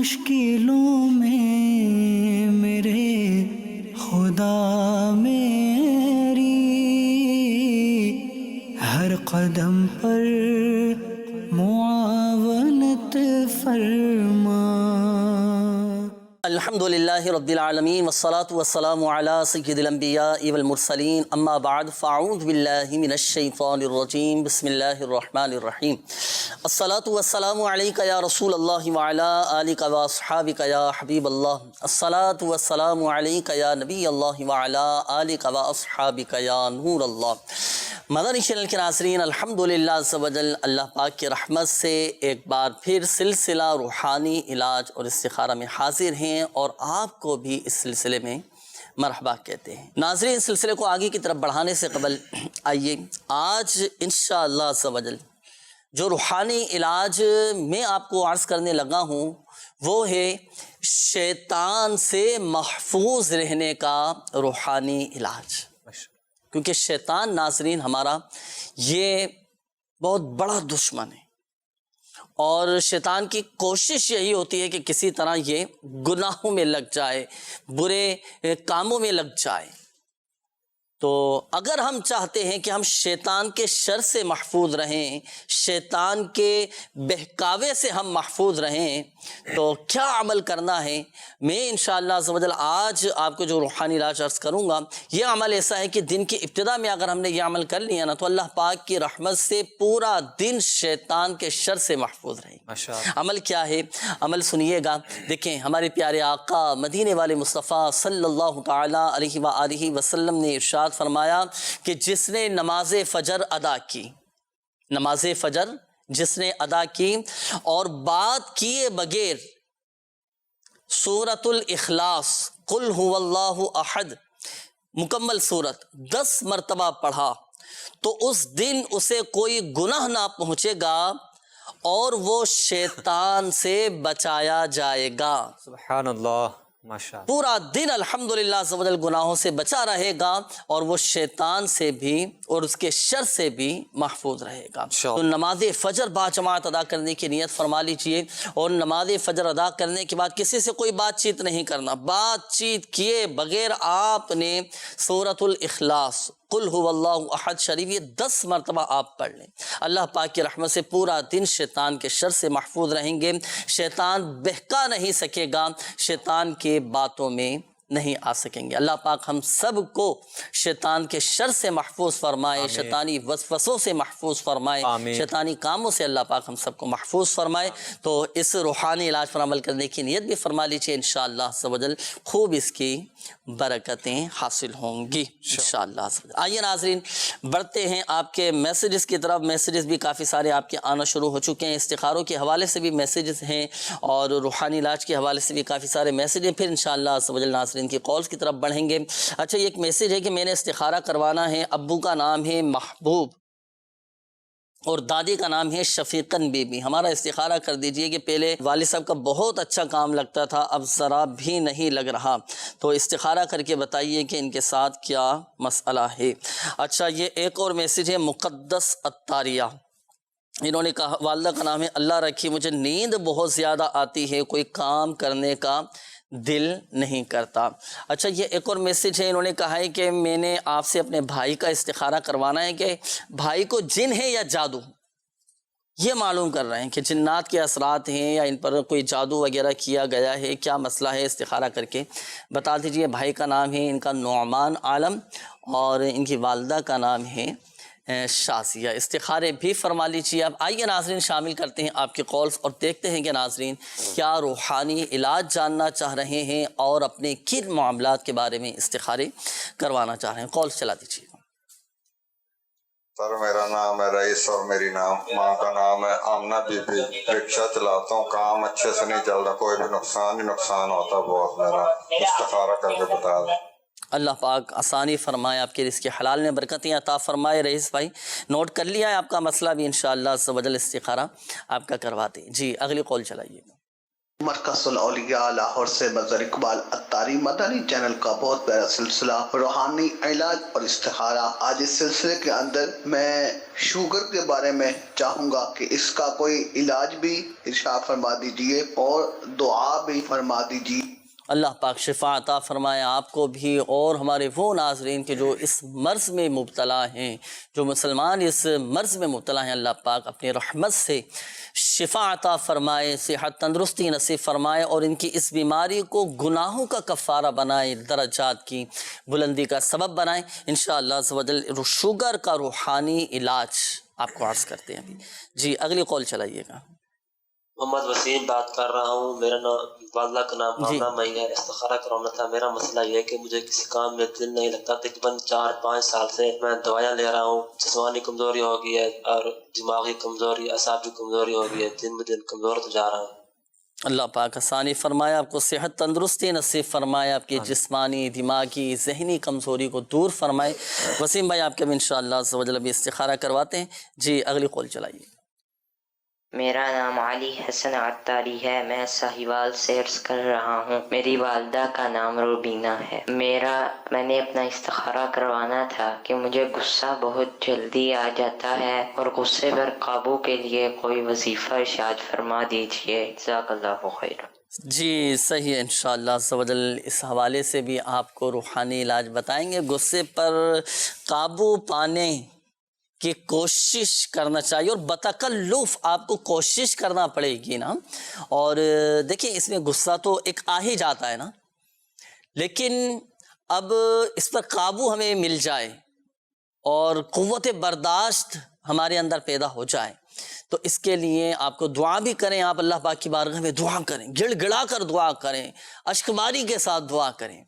مشکلوں میں میرے خدا میری ہر قدم پر معاونت فرما۔ الحمدللہ رب العالمین والصلاة والسلام علی سید الانبیاء والمرسلین، اما بعد فاعوذ باللہ من الشیطان الرجیم، بسم اللہ الرحمن الرحیم۔ الصلاة والسلام علیک یا رسول اللہ وعلی آلک واصحابک یا حبیب اللہ۔ الصلاة والسلام علیک یا نبی اللہ وعلی آلک واصحابک یا نور اللہ۔ مدنی چینل کے ناظرین، الحمدللہ عز و جل اللہ پاک کی رحمت سے ایک بار پھر سلسلہ روحانی علاج اور استخارہ میں حاضر ہیں اور آپ کو بھی اس سلسلے میں مرحبا کہتے ہیں۔ ناظرین، اس سلسلے کو آگے کی طرف بڑھانے سے قبل آئیے آج انشاءاللہ عز و جل جو روحانی علاج میں آپ کو عرض کرنے لگا ہوں وہ ہے شیطان سے محفوظ رہنے کا روحانی علاج، کیونکہ شیطان ناظرین ہمارا یہ بہت بڑا دشمن ہے اور شیطان کی کوشش یہی ہوتی ہے کہ کسی طرح یہ گناہوں میں لگ جائے، برے کاموں میں لگ جائے۔ تو اگر ہم چاہتے ہیں کہ ہم شیطان کے شر سے محفوظ رہیں، شیطان کے بہکاوے سے ہم محفوظ رہیں، تو کیا عمل کرنا ہے؟ میں انشاءاللہ عز و جل آج آپ کو جو روحانی علاج عرض کروں گا، یہ عمل ایسا ہے کہ دن کی ابتدا میں اگر ہم نے یہ عمل کر لیا نا تو اللہ پاک کی رحمت سے پورا دن شیطان کے شر سے محفوظ رہیں گے۔ عمل کیا ہے؟ عمل سنیے گا۔ دیکھیں، ہمارے پیارے آقا مدینے والے مصطفیٰ صلی اللہ تعالیٰ علیہ وآلہ وسلم نے ارشاد فرمایا کہ جس نے نماز فجر ادا کی، نماز فجر جس نے ادا کی اور بات کیے بغیر سورۃ الاخلاص قل هو اللہ احد مکمل سورت 10 مرتبہ پڑھا تو اس دن اسے کوئی گناہ نہ پہنچے گا اور وہ شیطان سے بچایا جائے گا۔ سبحان اللہ، ماشاءاللہ۔ پورا دن الحمدللہ عز و جل گناہوں سے بچا رہے گا اور وہ شیطان سے بھی اور اس کے شر سے بھی محفوظ رہے گا۔ تو نماز فجر باجماعت ادا کرنے کی نیت فرما لیجئے اور نماز فجر ادا کرنے کے بعد کسی سے کوئی بات چیت نہیں کرنا۔ بات چیت کیے بغیر آپ نے سورۃ الاخلاص قل هو اللہ احد شریف یہ 10 مرتبہ آپ پڑھ لیں۔ اللہ پاک کی رحمت سے پورا دن شیطان کے شر سے محفوظ رہیں گے، شیطان بہکا نہیں سکے گا، شیطان کے باتوں میں نہیں آ سکیں گے۔ اللہ پاک ہم سب کو شیطان کے شر سے محفوظ فرمائے، شیطانی وسوسوں سے محفوظ فرمائے، شیطانی کاموں سے اللہ پاک ہم سب کو محفوظ فرمائے۔ تو اس روحانی علاج پر عمل کرنے کی نیت بھی فرما لیجیے، انشاءاللہ عز و جل خوب اس کی برکتیں حاصل ہوں گی انشاءاللہ عز و جل۔ آئیے ناظرین بڑھتے ہیں آپ کے میسیجز کی طرف۔ میسیجز بھی کافی سارے آپ کے آنا شروع ہو چکے ہیں، استخاروں کے حوالے سے بھی میسیجز ہیں اور روحانی علاج کے حوالے سے بھی کافی سارے میسیج ہیں۔ پھر انشاءاللہ عز و جل ناظرین کی کالز کی طرف بڑھیں گے۔ اچھا، یہ ایک میسیج ہے کہ میں نے استخارہ کروانا ہے، ابو کا نام ہے محبوب اور دادی کا نام ہے شفیقن بی بی۔ ہمارا استخارہ کر دیجئے کہ پہلے والد صاحب کا بہت اچھا کام لگتا تھا، اب ذرا بھی نہیں لگ رہا، تو استخارہ کر کے بتائیے کہ ان کے ساتھ کیا مسئلہ ہے۔ اچھا، یہ ایک اور میسیج ہے مقدس اتاریہ، انہوں نے کہا والدہ کا نام ہے اللہ رکھی، مجھے نیند بہت زیادہ آتی ہے، کوئی کام کرنے کا دل نہیں کرتا۔ اچھا، یہ ایک اور میسیج ہے، انہوں نے کہا ہے کہ میں نے آپ سے اپنے بھائی کا استخارہ کروانا ہے کہ بھائی کو جن ہے یا جادو، یہ معلوم کر رہے ہیں کہ جنات کے اثرات ہیں یا ان پر کوئی جادو وغیرہ کیا گیا ہے، کیا مسئلہ ہے، استخارہ کر کے بتا دیجئے۔ بھائی کا نام ہے ان کا نعمان عالم اور ان کی والدہ کا نام ہے شازیہ۔ استخارے بھی فرما لیجیے۔ اب آئیے ناظرین شامل کرتے ہیں آپ کے کالز اور دیکھتے ہیں کہ ناظرین کیا روحانی علاج جاننا چاہ رہے ہیں اور اپنے کن معاملات کے بارے میں استخارے کروانا چاہ رہے ہیں۔ کالز چلا دیجیے۔ سر، میرا نام ہے رئیس اور میری ماں کا نام ہے آمنہ بی بی۔ رکشہ چلاتا ہوں، کام اچھے سے نہیں چل رہا، کوئی بھی نقصان ہی نقصان ہوتا بہت، میرا استخارہ کر کے بتا دیں۔ اللہ پاک آسانی فرمائے، آپ کے رزق حلال میں برکتیں عطا فرمائے۔ رئیس بھائی نوٹ کر لیا ہے آپ کا مسئلہ بھی، انشاءاللہ عز و جل استخارہ آپ کا کرواتے ہیں۔ جی اگلی کال چلائیے۔ مرکز الاولیاء لاہور سے مظہر اقبال اتاری مدنی چینل کا بہت پیارا سلسلہ روحانی علاج اور استخارہ۔ آج اس سلسلے کے اندر میں شوگر کے بارے میں چاہوں گا کہ اس کا کوئی علاج بھی ارشاد فرما دیجئے اور دعا بھی فرما دیجئے۔ اللہ پاک شفا عطا فرمائے آپ کو بھی اور ہمارے وہ ناظرین کے جو اس مرض میں مبتلا ہیں، جو مسلمان اس مرض میں مبتلا ہیں، اللہ پاک اپنی رحمت سے شفا عطا فرمائے، صحت تندرستی نصیب فرمائے اور ان کی اس بیماری کو گناہوں کا کفارہ بنائے، درجات کی بلندی کا سبب بنائے انشاءاللہ عز و جل۔ شوگر کا روحانی علاج آپ کو عرض کرتے ہیں ابھی۔ جی اگلی قول چلائیے گا۔ محمد وسیم بات کر رہا ہوں، میرا نام والدہ کا نام جی۔ مامنا مئی ہے۔ استخارہ کرانا تھا۔ میرا مسئلہ یہ ہے کہ مجھے کسی کام میں دل نہیں لگتا، تقریباً 4-5 سال سے میں دوائیاں لے رہا ہوں، جسمانی کمزوری ہو گئی ہے اور دماغی کمزوری، اعصابی کمزوری ہو گئی ہے، دن بدن کمزور تو جا رہا ہوں۔ اللہ پاک آسانی فرمائے، آپ کو صحت تندرستی نصیب فرمائے، آپ کی جسمانی دماغی ذہنی کمزوری کو دور فرمائے۔ وسیم بھائی آپ کے بھی انشاءاللہ عز و جل ابھی استخارہ کرواتے ہیں۔ جی اگلی قول چلائیے۔ میرا نام علی حسن عطاری ہے، میں ساہیوال سے عرض کر رہا ہوں۔ میری والدہ کا نام روبینہ ہے۔ میں نے اپنا استخارہ کروانا تھا کہ مجھے غصہ بہت جلدی آ جاتا ہے اور غصے پر قابو کے لیے کوئی وظیفہ ارشاد فرما دیجیے، جزاک اللہ خیر۔ جی صحیح ہے، انشاءاللہ عز و جل اس حوالے سے بھی آپ کو روحانی علاج بتائیں گے۔ غصے پر قابو پانے کی کوشش کرنا چاہیے اور بتکلف آپ کو کوشش کرنا پڑے گی نا۔ اور دیکھیں اس میں غصہ تو ایک آ ہی جاتا ہے نا، لیکن اب اس پر قابو ہمیں مل جائے اور قوت برداشت ہمارے اندر پیدا ہو جائے تو اس کے لیے آپ کو دعا بھی کریں، آپ اللہ پاک کی بارگاہ میں دعا کریں، گڑ گڑا کر دعا کریں، اشک باری کے ساتھ دعا کریں۔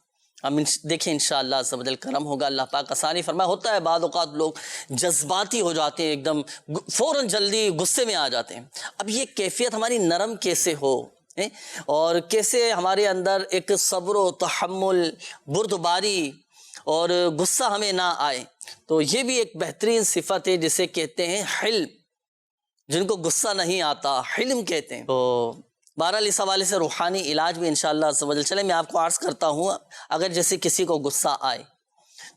ہم دیکھیں انشاءاللہ عز و جل کرم ہوگا، اللہ پاک آسانی فرمائے۔ ہوتا ہے بعض اوقات لوگ جذباتی ہو جاتے ہیں، ایک دم فوراً جلدی غصے میں آ جاتے ہیں۔ اب یہ کیفیت ہماری نرم کیسے ہو اور کیسے ہمارے اندر ایک صبر و تحمل، بردباری اور غصہ ہمیں نہ آئے، تو یہ بھی ایک بہترین صفت ہے جسے کہتے ہیں حلم۔ جن کو غصہ نہیں آتا حلم کہتے ہیں۔ تو بہرحال اس حوالے سے روحانی علاج بھی انشاءاللہ عز و جل چلے میں آپ کو عرض کرتا ہوں۔ اگر جیسے کسی کو غصہ آئے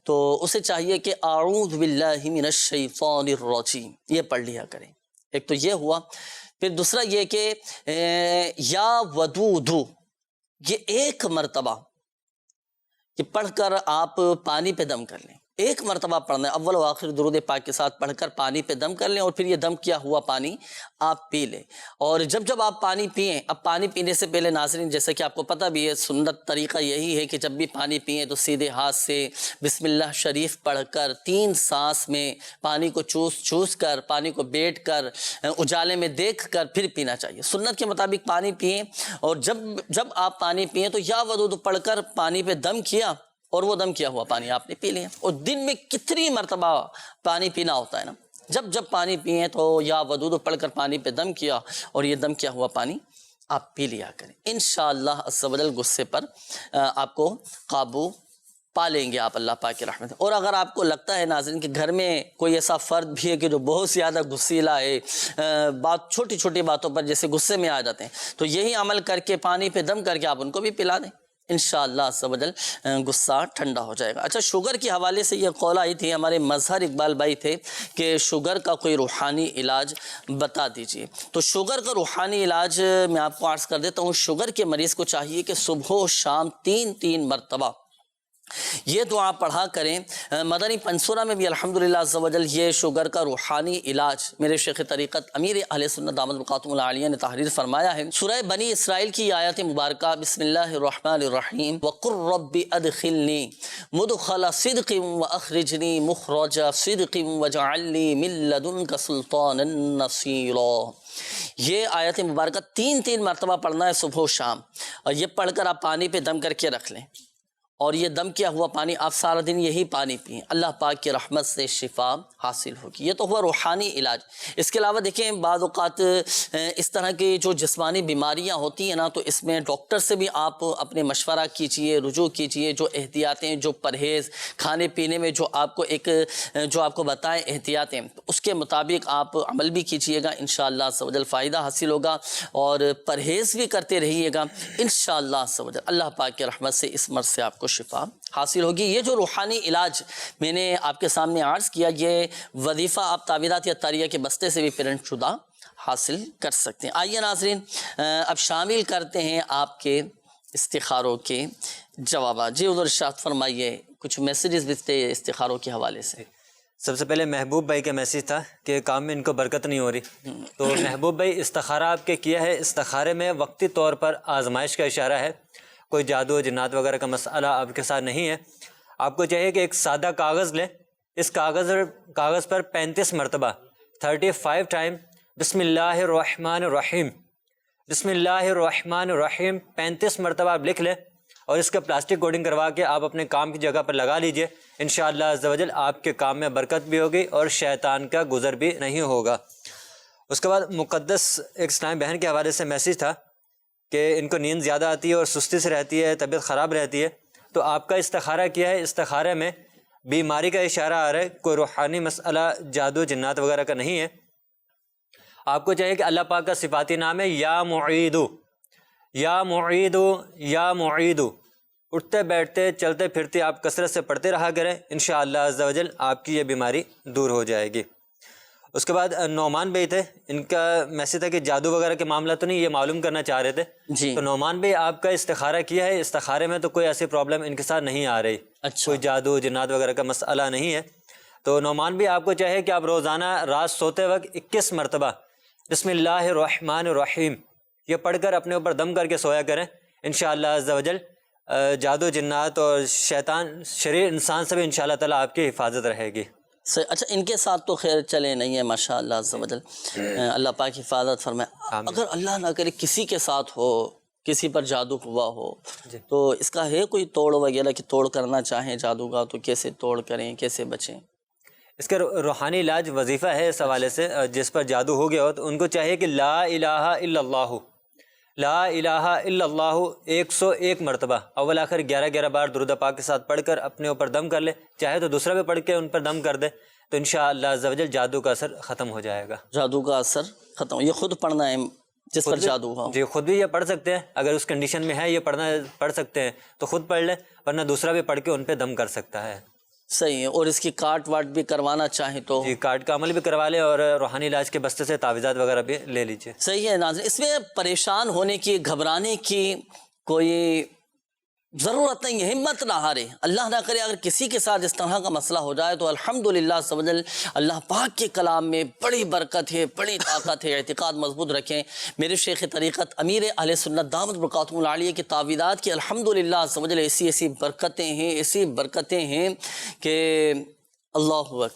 تو اسے چاہیے کہ اعوذ باللہ من الشیطان الرجیم یہ پڑھ لیا کریں۔ ایک تو یہ ہوا، پھر دوسرا یہ کہ یا ودود، یہ ایک مرتبہ کہ پڑھ کر آپ پانی پہ دم کر لیں۔ ایک مرتبہ پڑھنا ہے، اول و آخر درود پاک کے ساتھ پڑھ کر پانی پہ دم کر لیں اور پھر یہ دم کیا ہوا پانی آپ پی لیں۔ اور جب آپ پانی پئیں، اب پانی پینے سے پہلے ناظرین جیسا کہ آپ کو پتہ بھی ہے، سنت طریقہ یہی ہے کہ جب بھی پانی پئیں تو سیدھے ہاتھ سے بسم اللہ شریف پڑھ کر 3 سانس میں پانی کو چوس کر، پانی کو بیٹھ کر، اجالے میں دیکھ کر پھر پینا چاہیے۔ سنت کے مطابق پانی پئیں اور جب آپ پانی پئیں تو یا ودود پڑھ کر پانی پہ دم کیا اور وہ دم کیا ہوا پانی آپ نے پی لیا۔ اور دن میں کتنی مرتبہ پانی پینا ہوتا ہے نا، جب پانی پئیں تو یا ودود پڑھ کر پانی پہ دم کیا اور یہ دم کیا ہوا پانی آپ پی لیا کریں۔ انشاءاللہ عز و جل غصے پر آپ کو قابو پا لیں گے آپ اللہ پاک کی رحمت۔ اور اگر آپ کو لگتا ہے ناظرین کہ گھر میں کوئی ایسا فرد بھی ہے کہ جو بہت زیادہ غصیلا ہے، چھوٹی چھوٹی باتوں پر جیسے غصے میں آ جاتے ہیں، تو یہی عمل کر کے پانی پہ دم کر کے آپ ان کو بھی پلا دیں، انشاءاللہ عز و جل غصہ ٹھنڈا ہو جائے گا۔ اچھا، شوگر کے حوالے سے یہ قول آئی تھی، ہمارے مظہر اقبال بھائی تھے کہ شوگر کا کوئی روحانی علاج بتا دیجئے۔ تو شوگر کا روحانی علاج میں آپ کو عرض کر دیتا ہوں۔ شوگر کے مریض کو چاہیے کہ صبح و شام 3 مرتبہ یہ دعا پڑھا کریں۔ مدنی پنسورہ میں بھی الحمدللہ عز و جل یہ شوگر کا روحانی علاج میرے شیخ طریقت امیر اہل سنت دامت برکاتہم العالیہ نے تحریر فرمایا ہے۔ سورہ بنی اسرائیل کی آیت مبارکہ بسم اللہ الرحمن الرحیم وَقُلْ رَبِّ أَدْخِلْنِي مُدْخَلَ صِدْقٍ وَأَخْرِجْنِي مُخْرَجَ صِدْقٍ وَاجْعَلْ لِي مِن لَّدُنْكَ سُلْطَانًا نَصِيرًا۔ یہ آیت مبارکہ 3 مرتبہ پڑھنا ہے صبح و شام، اور یہ پڑھ کر آپ پانی پہ دم کر کے رکھ لیں اور یہ دم کیا ہوا پانی آپ سارا دن یہی پانی پئیں، اللہ پاک کی رحمت سے شفا حاصل ہوگی۔ یہ تو ہوا روحانی علاج۔ اس کے علاوہ دیکھیں بعض اوقات اس طرح کی جو جسمانی بیماریاں ہوتی ہیں نا، تو اس میں ڈاکٹر سے بھی آپ اپنے مشورہ کیجئے، رجوع کیجئے، جو احتیاطیں، جو پرہیز، کھانے پینے میں جو آپ کو بتائیں احتیاطیں، تو اس کے مطابق آپ عمل بھی کیجئے گا، انشاءاللہ عز و جل فائدہ حاصل ہوگا، اور پرہیز بھی کرتے رہیے گا، انشاءاللہ عز و جل اللہ پاک کی رحمت سے اس مرض سے آپ کو شفا حاصل ہوگی۔ یہ جو روحانی علاج میں نے آپ کے سامنے عرض کیا، یہ وظیفہ آپ تعویذات اتاریہ کے بستے سے بھی پرنٹ شدہ حاصل کر سکتے ہیں۔ آئیے ناظرین اب شامل کرتے ہیں آپ کے استخاروں کے جوابات۔ جی حضور ارشاد فرمائیے، کچھ میسیجز بھی تھے استخاروں کے حوالے سے۔ سب سے پہلے محبوب بھائی کا میسیج تھا کہ کام میں ان کو برکت نہیں ہو رہی، تو محبوب بھائی استخارہ آپ کے کیا ہے، استخارے میں وقتی طور پر آزمائش کا اشارہ ہے، کوئی جادو جنات وغیرہ کا مسئلہ آپ کے ساتھ نہیں ہے۔ آپ کو چاہیے کہ ایک سادہ کاغذ لیں، اس کاغذ پر 35 مرتبہ 35 ٹائم بسم اللہ الرحمن الرحیم، بسم اللہ الرحمن الرحیم 35 مرتبہ آپ لکھ لیں، اور اس کا پلاسٹک کوڈنگ کروا کے آپ اپنے کام کی جگہ پر لگا لیجئے، انشاءاللہ عز و جل آپ کے کام میں برکت بھی ہوگی اور شیطان کا گزر بھی نہیں ہوگا۔ اس کے بعد مقدس ایک اسلامی بہن کے حوالے سے میسیج تھا کہ ان کو نیند زیادہ آتی ہے اور سستی سے رہتی ہے، طبیعت خراب رہتی ہے، تو آپ کا استخارہ کیا ہے، استخارے میں بیماری کا اشارہ آ رہا ہے، کوئی روحانی مسئلہ جادو جنات وغیرہ کا نہیں ہے۔ آپ کو چاہیے کہ اللہ پاک کا صفاتی نام ہے یا معیدو، یا معیدو، یا معیدو، اٹھتے بیٹھتے چلتے پھرتے آپ کثرت سے پڑھتے رہا کریں، انشاءاللہ عز و جل آپ کی یہ بیماری دور ہو جائے گی۔ اس کے بعد نعمان بھائی تھے، ان کا میسیج تھا کہ جادو وغیرہ کے معاملہ تو نہیں، یہ معلوم کرنا چاہ رہے تھے جی۔ تو نعمان بھائی آپ کا استخارہ کیا ہے، استخارے میں تو کوئی ایسی پرابلم ان کے ساتھ نہیں آ رہی، کوئی جادو جنات وغیرہ کا مسئلہ نہیں ہے، تو نعمان بھائی آپ کو چاہے کہ آپ روزانہ رات سوتے وقت 21 مرتبہ بسم اللہ الرحمن الرحیم یہ پڑھ کر اپنے اوپر دم کر کے سویا کریں، انشاءاللہ عز و جل جادو جنات اور شیطان شریر انسان سے بھی انشاءاللہ تعالیٰ آپ کی حفاظت رہے گی۔ اچھا ان کے ساتھ تو خیر چلے نہیں ہے ماشاءاللہ عز و جل، اللہ پاک حفاظت فرمائے۔ اگر اللہ نہ کرے کسی کے ساتھ ہو، کسی پر جادو ہوا ہو، تو اس کا ہے کوئی توڑ وغیرہ کہ توڑ کرنا چاہیں جادو کا تو کیسے توڑ کریں، کیسے بچیں؟ اس کا روحانی علاج وظیفہ ہے اس حوالے سے، جس پر جادو ہو گیا ہو تو ان کو چاہیے کہ لا الہ الا اللہ، لا الہ الا اللہ 101 مرتبہ اول آخر 11 بار درود پاک کے ساتھ پڑھ کر اپنے اوپر دم کر لے، چاہے تو دوسرا بھی پڑھ کے ان پر دم کر دے، تو انشاءاللہ عز و جل جادو کا اثر ختم ہو جائے گا۔ جادو کا اثر ختم، یہ خود پڑھنا ہے جس پر جادو ہوا؟ جی خود بھی یہ پڑھ سکتے ہیں، اگر اس کنڈیشن میں ہے یہ پڑھ سکتے ہیں تو خود پڑھ لیں، ورنہ دوسرا بھی پڑھ کے ان پہ دم کر سکتا ہے۔ صحیح ہے، اور اس کی کاٹ واٹ بھی کروانا چاہیں تو جی کارڈ کا عمل بھی کروا لیں، اور روحانی علاج کے بستے سے تعویذات وغیرہ بھی لے لیجیے۔ صحیح ہے ناظرین، اس میں پریشان ہونے کی، گھبرانے کی کوئی ضرورت نہیں ہے، ہمت نہ ہارے، اللہ نہ کرے اگر کسی کے ساتھ اس طرح کا مسئلہ ہو جائے تو الحمدللہ سبحان اللہ پاک کے کلام میں بڑی برکت ہے، بڑی طاقت ہے، اعتقاد مضبوط رکھیں۔ میرے شیخ طریقت امیر اہل سنت دامت برکاتہم العالیہ کی تعویذات کی الحمدللہ سبحان ایسی ایسی برکتیں ہیں، ایسی برکتیں ہیں کہ اللہ اکبر۔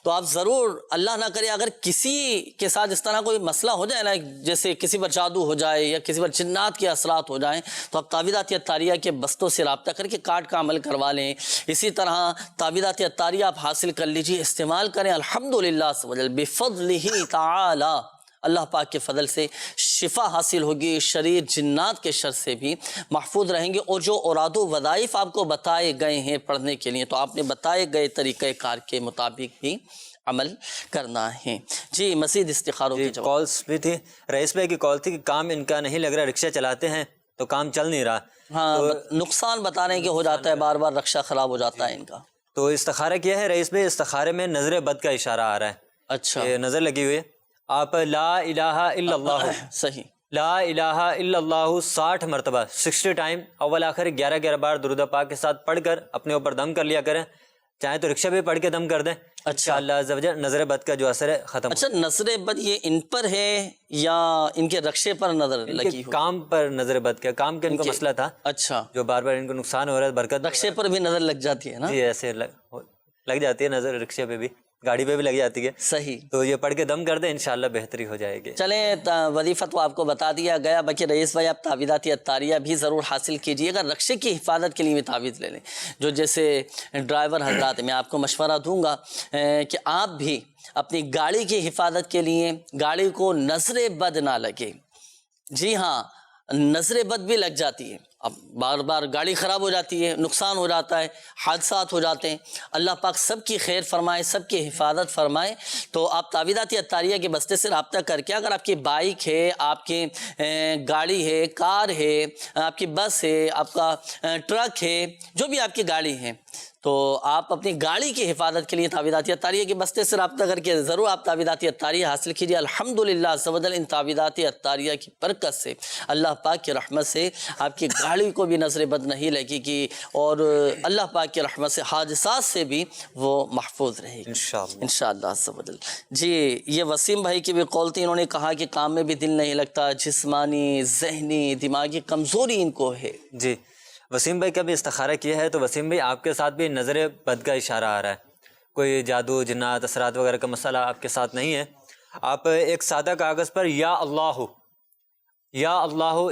تو آپ ضرور اللہ نہ کرے اگر کسی کے ساتھ اس طرح کوئی مسئلہ ہو جائے نا، جیسے کسی پر جادو ہو جائے یا کسی پر جنات کے اثرات ہو جائیں، تو آپ تعویذات اتاریہ کے بستوں سے رابطہ کر کے کارڈ کا عمل کروا لیں۔ اسی طرح تعویذات اتاریہ آپ حاصل کر لیجیے، استعمال کریں، الحمدللہ بفضلہ تعالی اللہ پاک کے فضل سے شفا حاصل ہوگی، شریر جنات کے شر سے بھی محفوظ رہیں گے۔ اور جو اوراد و وظائف آپ کو بتائے گئے ہیں پڑھنے کے لیے، تو آپ نے بتائے گئے طریقہ کار کے مطابق بھی عمل کرنا ہے۔ جی مزید استخاروں کی جواب۔ کالس بھی تھی، رئیس بھائی کی کال تھی کہ کام ان کا نہیں لگ رہا، رکشہ چلاتے ہیں تو کام چل نہیں رہا، ہاں نقصان بتا رہے ہیں کہ ہو جاتا ہے، بار بار رکشہ خراب ہو جاتا ہے ان کا۔ تو استخارہ کیا ہے رئیس بھائی، استخارے میں نظر بد کا اشارہ آ رہا ہے، اچھا یہ نظر لگی ہوئی ہے، آپ لا الہ الا اللہ، صحیح، لا الہ الا اللہ 60 مرتبہ 60 ٹائم اول آخر 11 بار درود پاک کے ساتھ پڑھ کر اپنے اوپر دم کر لیا کریں، چاہے تو رکشہ بھی پڑھ کے دم کر دیں، انشاءاللہ عز و جل نظر بد کا جو اثر ہے ختم۔ اچھا نظر بد یہ ان پر ہے یا ان کے رکشے پر نظر لگی ہوئی؟ کام پر نظر بد کا، کام کا ان کو مسئلہ تھا، اچھا جو بار بار ان کو نقصان ہو رہا ہے، برکت رکشے پر بھی نظر لگ جاتی ہے نا؟ جی ایسے لگ جاتی ہے نظر رکشے پہ بھی، گاڑی پہ بھی لگ جاتی ہے. صحیح. تو یہ پڑھ کے دم کر دیں انشاءاللہ بہتری ہو جائے گی. چلیں وظیفہ تو آپ کو بتا دیا گیا، باقی رئیس بھائی آپ تعویذات اتاریہ بھی ضرور حاصل کیجیے گا. رقشے کی حفاظت کے لیے بھی تعویذ لے لیں. جو جیسے ڈرائیور حضرات، میں آپ کو مشورہ دوں گا کہ آپ بھی اپنی گاڑی کی حفاظت کے لیے گاڑی کو نظر بد نہ لگے. جی ہاں، نظر بد بھی لگ جاتی ہے. اب بار بار گاڑی خراب ہو جاتی ہے، نقصان ہو جاتا ہے، حادثات ہو جاتے ہیں. اللہ پاک سب کی خیر فرمائے، سب کی حفاظت فرمائے. تو آپ تعویذات اتاریہ کے بستے سے رابطہ کر کے، اگر آپ کی بائک ہے، آپ کی گاڑی ہے، کار ہے، آپ کی بس ہے، آپ کا ٹرک ہے، جو بھی آپ کی گاڑی ہے، تو آپ اپنی گاڑی کی حفاظت کے لیے تعویذات اتاریہ کے بستے سے رابطہ کر کے ضرور آپ تعویذات اتاریہ حاصل کیجیے. الحمدللہ عز و جل ان تعویذات اتاریہ کی برکت سے، اللہ پاک کی رحمت سے آپ کی گاڑی کو بھی نظر بد نہیں لگے گی، اور اللہ پاک کی رحمت سے حادثات سے بھی وہ محفوظ رہے گی انشاءاللہ عز و جل. جی، یہ وسیم بھائی کی بھی قول تھی. انہوں نے کہا کہ کام میں بھی دل نہیں لگتا، جسمانی، ذہنی، دماغی کمزوری ان کو ہے. جی، وسیم بھائی کا بھی استخارہ کیا ہے. تو وسیم بھائی آپ کے ساتھ بھی نظر بد کا اشارہ آ رہا ہے. کوئی جادو، جنات، اثرات وغیرہ کا مسئلہ آپ کے ساتھ نہیں ہے. آپ ایک سادہ کاغذ پر یا اللہ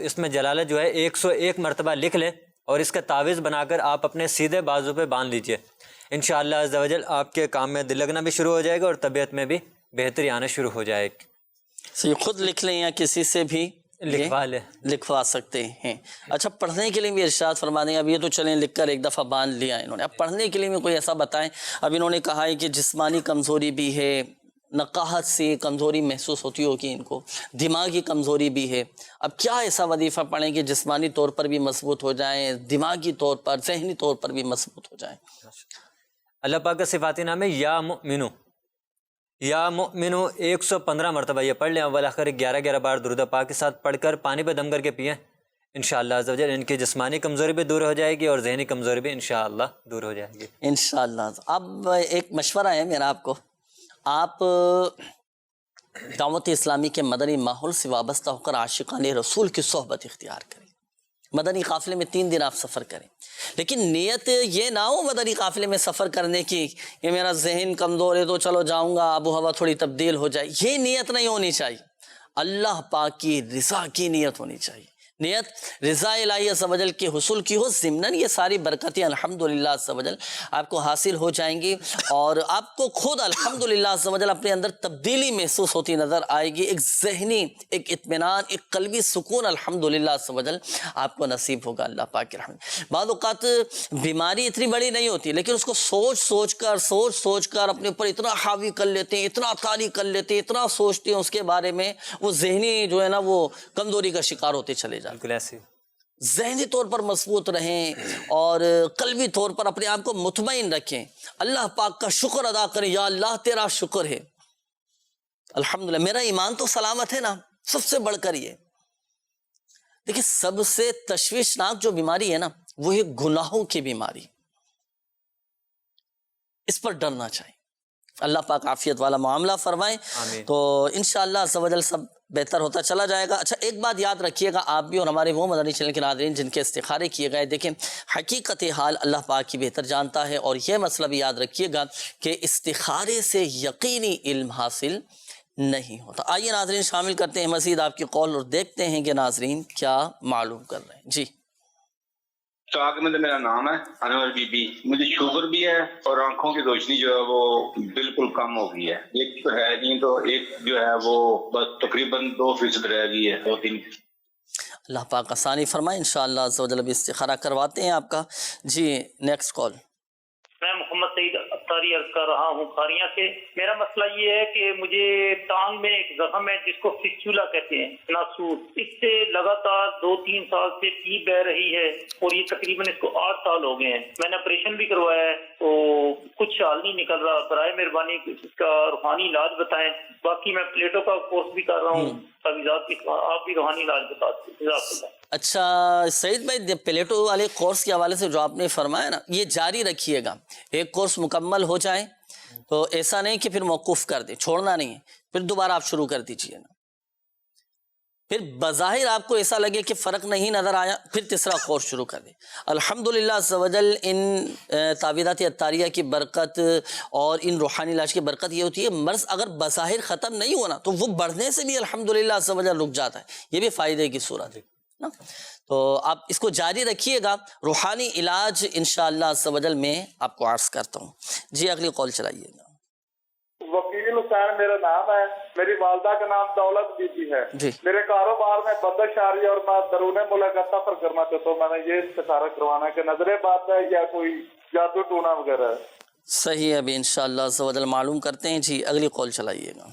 اس میں جلالت جو ہے 101 مرتبہ لکھ لیں، اور اس کا تعویذ بنا کر آپ اپنے سیدھے بازو پہ باندھ لیجئے. انشاءاللہ عز و جل آپ کے کام میں دل لگنا بھی شروع ہو جائے گا، اور طبیعت میں بھی بہتری آنا شروع ہو جائے گی. خود لکھ لیں یا کسی سے بھی لکھوا سکتے ہیں. اچھا، پڑھنے کے لیے بھی ارشاد فرما دیں. اب یہ تو چلیں لکھ کر ایک دفعہ باندھ لیا انہوں نے، اب پڑھنے کے لیے بھی کوئی ایسا بتائیں. اب انہوں نے کہا ہے کہ جسمانی کمزوری بھی ہے، نقاہت سے کمزوری محسوس ہوتی ہوگی ان کو، دماغی کمزوری بھی ہے. اب کیا ایسا وظیفہ پڑھیں کہ جسمانی طور پر بھی مضبوط ہو جائیں، دماغی طور پر، ذہنی طور پر بھی مضبوط ہو جائیں؟ اللہ پاک کا صفاتی نام ہے یا مؤمنو 115 مرتبہ یہ پڑھ لیں. اول آخر 11 بار درود پاک کے ساتھ پڑھ کر پانی پہ دم کر کے پئیں. انشاءاللہ عز و جل ان کی جسمانی کمزوری بھی دور ہو جائے گی، اور ذہنی کمزوری بھی انشاءاللہ دور ہو جائے گی انشاءاللہ. اب ایک مشورہ ہے میرا آپ کو، آپ دعوت اسلامی کے مدنی ماحول سے وابستہ ہو کر عاشقان رسول کی صحبت اختیار کریں. مدنی قافلے میں 3 دن آپ سفر کریں، لیکن نیت یہ نہ ہو مدنی قافلے میں سفر کرنے کی کہ میرا ذہن کمزور ہے تو چلو جاؤں گا، آب و ہوا تھوڑی تبدیل ہو جائے. یہ نیت نہیں ہونی چاہیے. اللہ پاک کی رضا کی نیت ہونی چاہیے. نیت رضا الہی عز و جل کے حصول کی ہو. ضمناً یہ ساری برکتیں الحمدللہ عز و جل آپ کو حاصل ہو جائیں گی، اور آپ کو خود الحمدللہ عز و جل اپنے اندر تبدیلی محسوس ہوتی نظر آئے گی. ایک ذہنی، ایک اطمینان، ایک قلبی سکون الحمدللہ عز و جل آپ کو نصیب ہوگا اللہ پاک کی رحمت. بعض اوقات بیماری اتنی بڑی نہیں ہوتی، لیکن اس کو سوچ سوچ کر اپنے اوپر اتنا حاوی کر لیتے ہیں، اتنا طاری کر لیتے ہیں، اتنا سوچتے ہیں اس کے بارے میں، وہ ذہنی جو ہے نا وہ کمزوری کا شکار ہوتے چلے جاتے. بالکل ایسے ذہنی طور پر مضبوط رہیں، اور قلبی طور پر اپنے آپ کو مطمئن رکھیں. اللہ پاک کا شکر ادا کریں، یا اللہ تیرا شکر ہے، الحمدللہ میرا ایمان تو سلامت ہے نا. سب سے بڑھ کر یہ دیکھیں، سب سے تشویشناک جو بیماری ہے نا، وہ ہے گناہوں کی بیماری. اس پر ڈرنا چاہیے. اللہ پاک عافیت والا معاملہ فرمائیں. تو انشاءاللہ عز و جل سب بہتر ہوتا چلا جائے گا. اچھا، ایک بات یاد رکھیے گا آپ بھی اور ہمارے وہ مدنی چینل کے ناظرین جن کے استخارے کیے گئے، دیکھیں حقیقت حال اللہ پاک کی بہتر جانتا ہے. اور یہ مسئلہ بھی یاد رکھیے گا کہ استخارے سے یقینی علم حاصل نہیں ہوتا. آئیے ناظرین شامل کرتے ہیں مزید آپ کی قول، اور دیکھتے ہیں کہ ناظرین کیا معلوم کر رہے ہیں. جی، چاک میں میرا نام ہے انور بی بی. مجھے شوگر بھی ہے، اور آنکھوں کی روشنی جو ہے وہ بالکل کم ہو گئی ہے. ایک تو ہے نہیں، تو ایک جو ہے وہ بس تقریباً 2% رہ گئی ہے، 2-3. اللہ پاک آسانی فرمائے. انشاءاللہ عز و جل بھی استخارہ کرواتے ہیں آپ کا. جی، نیکسٹ کال. میں محمد سعید اتاری عرض کر رہا ہوں کھاریاں سے. میرا مسئلہ یہ ہے کہ مجھے ٹانگ میں ایک زخم ہے جس کو فسچولا کہتے ہیں، ناسور. اس سے لگاتار 2-3 سال سے پیپ بہ رہی ہے، اور یہ تقریباً اس کو 8 سال ہو گئے ہیں. میں نے آپریشن بھی کروایا ہے تو کچھ حال نہیں نکل رہا. برائے مہربانی اس کا روحانی علاج بتائیں. باقی میں پلیٹوں کا کورس بھی کر رہا ہوں، تعویذات بھی، آپ بھی روحانی علاج بتا دیں. اچھا سعید بھائی، پلیٹو والے کورس کے حوالے سے جو آپ نے فرمایا نا، یہ جاری رکھیے گا. ایک کورس مکمل ہو جائے تو ایسا نہیں کہ پھر موقوف کر دیں، چھوڑنا نہیں ہے، پھر دوبارہ آپ شروع کر دیجئے نا. پھر بظاہر آپ کو ایسا لگے کہ فرق نہیں نظر آیا، پھر تیسرا کورس شروع کر دیں۔ الحمدللہ عز و جل ان تعویذات عطاریہ کی برکت اور ان روحانی علاج کی برکت یہ ہوتی ہے، مرض اگر بظاہر ختم نہیں ہونا تو وہ بڑھنے سے بھی الحمدللہ عز و جل رک جاتا ہے، یہ بھی فائدے کی صورت ہے نا۔ تو آپ اس کو جاری رکھیے گا، روحانی علاج انشاءاللہ عز و جل میں آپ کو عرض کرتا ہوں۔ جی اگلی کال چلائیے گا۔ وکیل حسین میرا نام ہے، میری والدہ کا نام دولت بی بی ہے۔ جی میرے کاروبار میں بدش آ رہی ہے اور میں درون ملک کا سفر کرنا چاہتا ہوں، میں نے یہ استخارہ کروانا ہے کہ نظر بات ہے یا کوئی جادو ٹونا وغیرہ ہے۔ صحیح ہے، ابھی انشاءاللہ عز و جل معلوم کرتے ہیں۔ جی اگلی کال چلائیے گا۔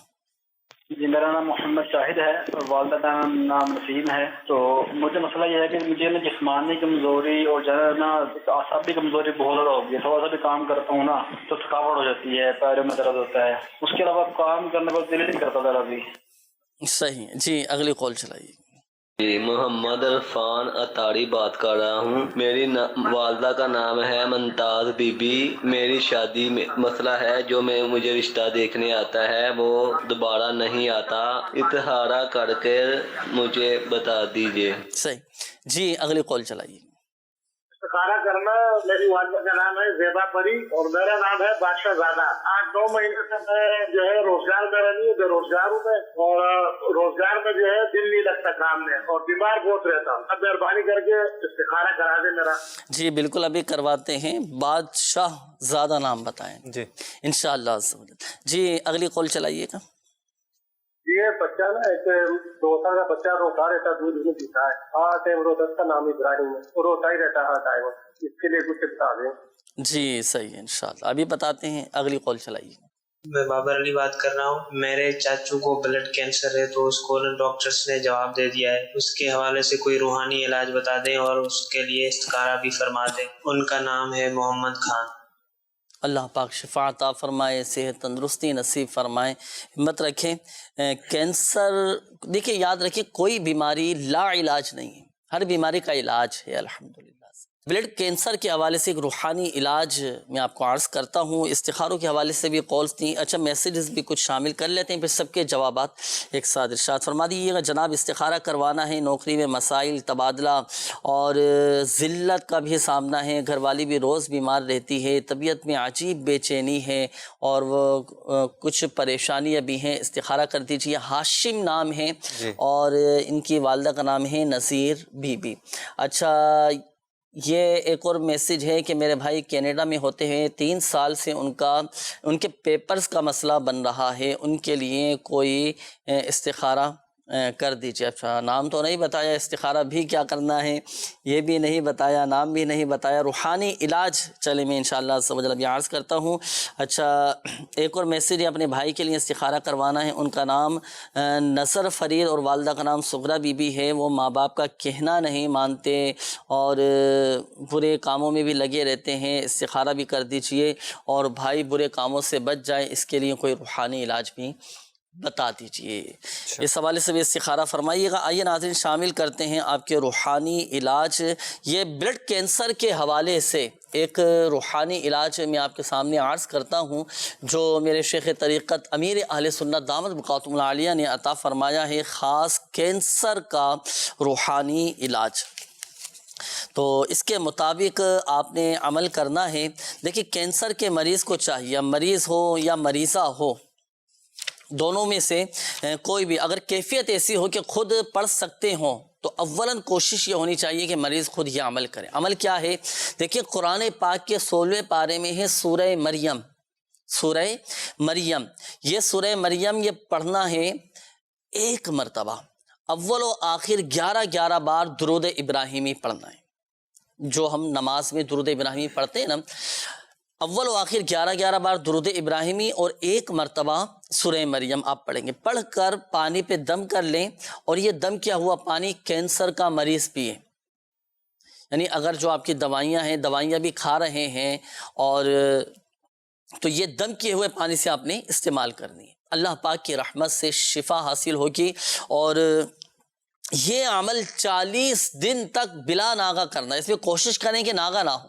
جی میرا نام محمد شاہد ہے اور والدہ کا نام نسیم ہے۔ تو مجھے مسئلہ یہ ہے کہ مجھے نا جسمانی کمزوری اور جو ہے نا اعصابی کمزوری بہت زیادہ ہو گئی ہے، تھوڑا سا بھی کام کرتا ہوں نا تو تھکاوٹ ہو جاتی ہے، پیروں میں درد ہوتا ہے، اس کے علاوہ کام کرنے پر دل نہیں کرتا ذرا بھی۔ صحیح ہے، جی اگلی کال چلائیے۔ جی محمد عرفان اطاری بات کر رہا ہوں، میری والدہ کا نام ہے ممتاز بی بی۔ میری شادی میں مسئلہ ہے، جو مجھے رشتہ دیکھنے آتا ہے وہ دوبارہ نہیں آتا، استخارہ کر کے مجھے بتا دیجیے۔ صحیح، جی اگلی کال چلائیے۔ استخارہ کرنا، میری والدہ کا نام ہے زیبا پری اور میرا نام ہے بادشاہ زادہ۔ 8-9 مہینے سے میں جو ہے روزگار میرا نہیں، بے روزگار ہوں میں، اور روزگار میں جو ہے دل نہیں لگتا کام میں اور بیمار بہت رہتا ہوں۔ اب مہربانی کر کے استخارہ کرا دے میرا۔ جی بالکل، ابھی کرواتے ہیں۔ بادشاہ زادہ نام بتائیں جی انشاءاللہ عز و جل۔ جی اگلی کال چلائیے گا۔ یہ بچہ نا ایک 2 سال کا بچہ روتا رہتا، دودھ نہیں پیتا ہے، ہاں ٹائم روتا، اس کا نام ابراہیم ہے، وہ روتا ہی رہتا ہے ہر ٹائم، اس کے لیے کچھ بتا دیں۔ جی صحیح ہے انشاءاللہ، ابھی بتاتے ہیں۔ اگلی کال چلائیے۔ میں بابر علی بات کر رہا ہوں۔ میرے چاچو کو بلڈ کینسر ہے، تو اس کو ڈاکٹرز نے جواب دے دیا ہے، اس کے حوالے سے کوئی روحانی علاج بتا دیں اور اس کے لیے استخارہ بھی فرما دیں۔ ان کا نام ہے محمد خان۔ اللہ پاک شفا عطا فرمائے، صحت تندرستی نصیب فرمائے، ہمت رکھیں۔ کینسر دیکھیں، یاد رکھیں کوئی بیماری لا علاج نہیں ہے، ہر بیماری کا علاج ہے الحمدللہ۔ بلڈ کینسر کے حوالے سے ایک روحانی علاج میں آپ کو عرض کرتا ہوں۔ استخاروں کے حوالے سے بھی کالز تھیں، اچھا میسیجز بھی کچھ شامل کر لیتے ہیں، پھر سب کے جوابات ایک ساتھ ارشاد فرما دیجیے گا۔ جناب استخارہ کروانا ہے، نوکری میں مسائل، تبادلہ اور ذلت کا بھی سامنا ہے، گھر والی بھی روز بیمار رہتی ہے، طبیعت میں عجیب بے چینی ہے اور وہ کچھ پریشانیاں بھی ہیں، استخارہ کر دیجیے۔ ہاشم نام ہے اور ان کی والدہ کا نام ہے نذیر بی بی۔ اچھا یہ ایک اور میسیج ہے کہ میرے بھائی کینیڈا میں ہوتے ہیں، 3 سال سے ان کے پیپرز کا مسئلہ بن رہا ہے، ان کے لیے کوئی استخارہ کر دیجیے۔ اچھا نام تو نہیں بتایا، استخارہ بھی کیا کرنا ہے یہ بھی نہیں بتایا، نام بھی نہیں بتایا، روحانی علاج چلے میں انشاءاللہ عز و جل ابھی عرض کرتا ہوں۔ اچھا ایک اور میسیج ہے، اپنے بھائی کے لیے استخارہ کروانا ہے، ان کا نام نصر فرید اور والدہ کا نام سغرا بی بی ہے، وہ ماں باپ کا کہنا نہیں مانتے اور برے کاموں میں بھی لگے رہتے ہیں، استخارہ بھی کر دیجیے اور بھائی برے کاموں سے بچ جائے، اس کے لیے کوئی روحانی علاج بھی بتا دیجئے۔ اس حوالے سے بھی استخارہ فرمائیے گا۔ آئیے ناظرین شامل کرتے ہیں آپ کے روحانی علاج۔ یہ بلڈ کینسر کے حوالے سے ایک روحانی علاج میں آپ کے سامنے عرض کرتا ہوں، جو میرے شیخ طریقت امیر اہل سنت دامت بقاتم العالیہ نے عطا فرمایا ہے، خاص کینسر کا روحانی علاج۔ تو اس کے مطابق آپ نے عمل کرنا ہے۔ دیکھیں کینسر کے مریض کو چاہیے، مریض ہو یا مریضہ ہو، دونوں میں سے کوئی بھی اگر کیفیت ایسی ہو کہ خود پڑھ سکتے ہوں تو اولاً کوشش یہ ہونی چاہیے کہ مریض خود یہ عمل کرے۔ عمل کیا ہے؟ دیکھیں قرآن پاک کے 16ویں پارے میں ہے سورہ مریم۔ سورہ مریم، یہ سورہ مریم یہ پڑھنا ہے 1 مرتبہ، اول و آخر 11 بار درود ابراہیمی پڑھنا ہے۔ جو ہم نماز میں درود ابراہیمی پڑھتے ہیں نا، اول و آخر 11 بار درود ابراہیمی اور 1 مرتبہ سورہ مریم آپ پڑھیں گے۔ پڑھ کر پانی پہ دم کر لیں اور یہ دم کیا ہوا پانی کینسر کا مریض پیے، یعنی اگر جو آپ کی دوائیاں ہیں، دوائیاں بھی کھا رہے ہیں اور تو یہ دم کیے ہوئے پانی سے آپ نے استعمال کرنی ہے۔ اللہ پاک کی رحمت سے شفا حاصل ہوگی اور یہ عمل 40 دن تک بلا ناغہ کرنا ہے۔ اس میں کوشش کریں کہ ناغہ نہ ہو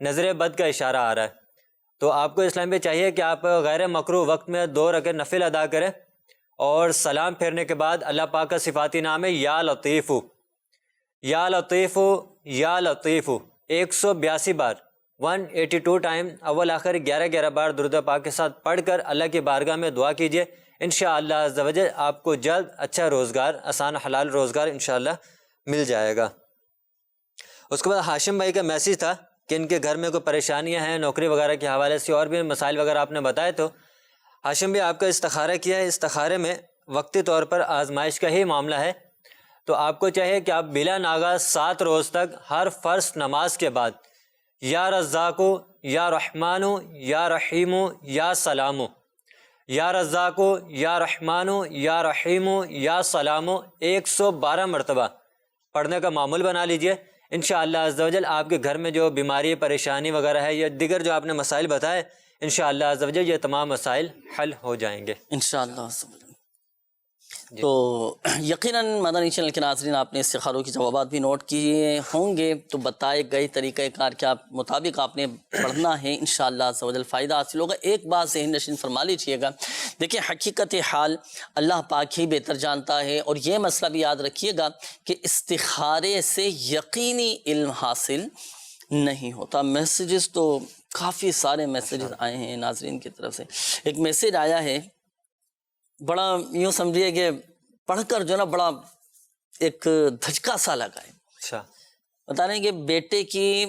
نظر بد کا اشارہ آ رہا ہے، تو آپ کو اسلام میں چاہیے کہ آپ غیر مکروہ وقت میں 2 رکعت نفل ادا کریں، اور سلام پھیرنے کے بعد اللہ پاک کا صفاتی نام ہے یا لطیف، یا لطیف، یا لطیف 182 بار 182 ٹائم اول آخر 11 بار درود پاک کے ساتھ پڑھ کر اللہ کی بارگاہ میں دعا کیجئے، انشاءاللہ عز و جل آپ کو جلد اچھا روزگار، آسان حلال روزگار انشاءاللہ مل جائے گا۔ اس کے بعد ہاشم بھائی کا میسیج تھا کہ ان کے گھر میں کوئی پریشانیاں ہیں نوکری وغیرہ کے حوالے سے، اور بھی مسائل وغیرہ آپ نے بتائے، تو ہاشم بھائی آپ کا استخارہ کیا ہے، استخارے میں وقتی طور پر آزمائش کا ہی معاملہ ہے، تو آپ کو چاہیے کہ آپ بلا ناغہ 7 روز تک ہر فرض نماز کے بعد یا رزاقو، یا رحمانو، یا رحیمو، یا سلامو، یا رزاقو، یا رحمانو، یا رحیمو، یا سلامو 112 مرتبہ پڑھنے کا معمول بنا لیجئے۔ انشاءاللہ عز و جل آپ کے گھر میں جو بیماری، پریشانی وغیرہ ہے یا دیگر جو آپ نے مسائل بتائے، انشاءاللہ عز و جل یہ تمام مسائل حل ہو جائیں گے انشاءاللہ عز و جل۔ تو یقیناً مدنی چینل کے ناظرین آپ نے استخاروں کی جوابات بھی نوٹ کیے ہوں گے، تو بتائے گئے طریقہ کار کے مطابق آپ نے پڑھنا ہے، انشاءاللہ عز و جل فائدہ حاصل ہوگا۔ ایک بات ذہن نشین فرما لیجیے گا، دیکھیں حقیقت حال اللہ پاک ہی بہتر جانتا ہے، اور یہ مسئلہ بھی یاد رکھیے گا کہ استخارے سے یقینی علم حاصل نہیں ہوتا۔ میسیجز تو کافی سارے میسیجز آئے ہیں ناظرین کی طرف سے۔ ایک میسیج آیا ہے، بڑا یوں سمجھیے کہ پڑھ کر جو نا بڑا ایک دھچکا سا لگا ہے۔ اچھا، بتا رہے ہیں کہ بیٹے کی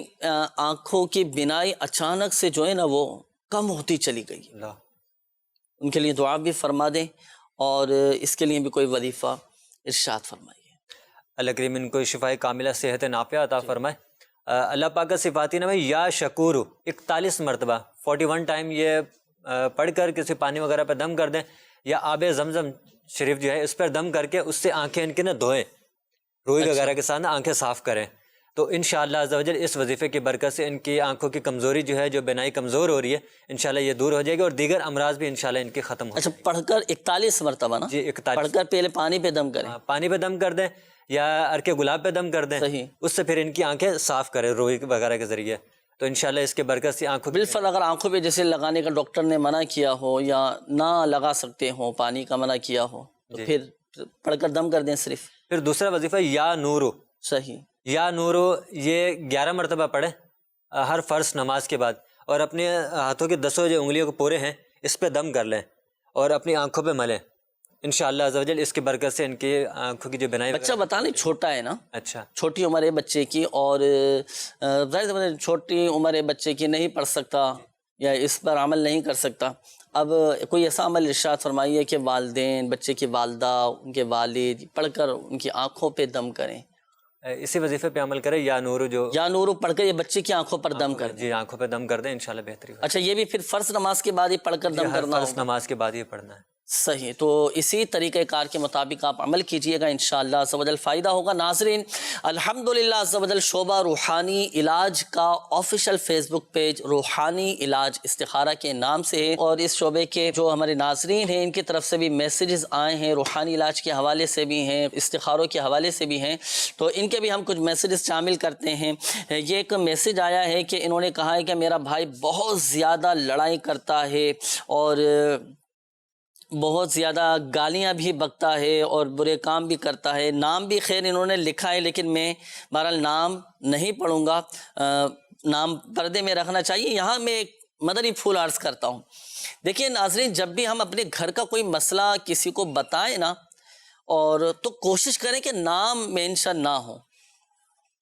آنکھوں کی بینائی اچانک سے جو ہے نا وہ کم ہوتی چلی گئی، ان کے لیے دعا بھی فرما دیں، اور اس کے لیے بھی کوئی وظیفہ ارشاد فرمائیے۔ اللہ کریم ان کو شفائے کاملہ، صحت نافعہ عطا فرمائے۔ اللہ پاک کا صفاتی نام ہے یا شکور، 41 مرتبہ 41 ٹائم یہ پڑھ کر کسی پانی وغیرہ پہ دم کر دیں، یا آب زمزم شریف جو ہے اس پر دم کر کے اس سے آنکھیں ان کی نہ دھوئیں، روئی وغیرہ کے ساتھ آنکھیں صاف کریں، تو انشاءاللہ عز و جل اس وظیفے کی برکت سے ان کی آنکھوں کی کمزوری جو ہے، جو بینائی کمزور ہو رہی ہے، انشاءاللہ یہ دور ہو جائے گی، اور دیگر امراض بھی انشاءاللہ ان کی ختم ہو جائیں گے۔ اچھا، پڑھ کر 41 مرتبہ نا؟ جی 41، پڑھ کر پہلے پانی پہ دم کریں، پانی پہ دم کر دیں یا عرق گلاب پہ دم کر دیں، اس سے پھر ان کی آنکھیں صاف کریں روئی وغیرہ کے ذریعے، تو انشاءاللہ اس کے برکت سے آنکھوں بالفعل اگر آنکھوں پہ جیسے لگانے کا ڈاکٹر نے منع کیا ہو یا نہ لگا سکتے ہو، پانی کا منع کیا ہو، تو پھر پڑھ کر دم کر دیں صرف۔ پھر دوسرا وظیفہ یا نورو، صحیح، یا نورو یہ 11 مرتبہ پڑھیں ہر فرض نماز کے بعد، اور اپنے ہاتھوں کی 10 جو انگلیوں کو پورے ہیں اس پہ دم کر لیں اور اپنی آنکھوں پہ ملیں، انشاءاللہ عز و جل اس کی برکت سے ان کی آنکھوں کی جو بنائی، بچہ بتانے چھوٹا ہے نا، اچھا چھوٹی عمر ہے بچے کی، اور ظاہر چھوٹی عمر ہے بچے کی، نہیں پڑھ سکتا یا اس پر عمل نہیں کر سکتا، اب کوئی ایسا عمل ارشاد فرمائیے کہ والدین، بچے کی والدہ، ان کے والد پڑھ کر ان کی آنکھوں پہ دم کریں، اسی وظیفے پہ عمل کریں، یا نورو جو یا نورو پڑھ کر یہ بچے کی آنکھوں پر دم کر دیں۔ جی آنکھوں پہ دم کر دیں، انشاءاللہ بہتری ہوگی۔ اچھا، یہ بھی پھر فرض نماز کے بعد ہی پڑھ کر دم کرنا فرض نماز کے بعد یہ پڑھنا ہے، صحیح، تو اسی طریقہ کار کے مطابق آپ عمل کیجئے گا، انشاءاللہ عز و جل فائدہ ہوگا۔ ناظرین، الحمدللہ عز و جل شعبہ روحانی علاج کا آفیشیل فیس بک پیج روحانی علاج استخارہ کے نام سے ہے، اور اس شعبے کے جو ہمارے ناظرین ہیں ان کی طرف سے بھی میسیجز آئے ہیں، روحانی علاج کے حوالے سے بھی ہیں، استخاروں کے حوالے سے بھی ہیں، تو ان کے بھی ہم کچھ میسیجز شامل کرتے ہیں۔ یہ ایک میسیج آیا ہے کہ انہوں نے کہا ہے کہ میرا بھائی بہت زیادہ لڑائی کرتا ہے، اور بہت زیادہ گالیاں بھی بکتا ہے، اور برے کام بھی کرتا ہے۔ نام بھی خیر انہوں نے لکھا ہے، لیکن میں بہرحال نام نہیں پڑھوں گا، نام پردے میں رکھنا چاہیے۔ یہاں میں ایک مدنی پھول عرض کرتا ہوں۔ دیکھیے ناظرین، جب بھی ہم اپنے گھر کا کوئی مسئلہ کسی کو بتائیں نا، اور تو کوشش کریں کہ نام مینشن نہ ہو،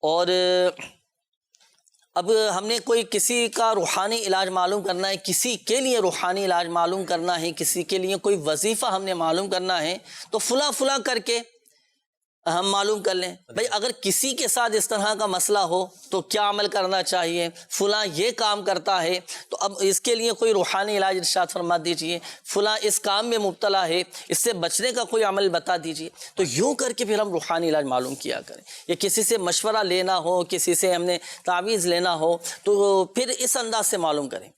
اور اب ہم نے کوئی کسی کا روحانی علاج معلوم کرنا ہے، کسی کے لیے روحانی علاج معلوم کرنا ہے، کسی کے لیے کوئی وظیفہ ہم نے معلوم کرنا ہے، تو فلاں فلاں کر کے ہم معلوم کر لیں۔ بھئی اگر کسی کے ساتھ اس طرح کا مسئلہ ہو تو کیا عمل کرنا چاہیے، فلاں یہ کام کرتا ہے تو اب اس کے لیے کوئی روحانی علاج ارشاد فرما دیجئے، فلاں اس کام میں مبتلا ہے، اس سے بچنے کا کوئی عمل بتا دیجئے، تو یوں کر کے پھر ہم روحانی علاج معلوم کیا کریں۔ یا کسی سے مشورہ لینا ہو، کسی سے ہم نے تعویذ لینا ہو، تو پھر اس انداز سے معلوم کریں۔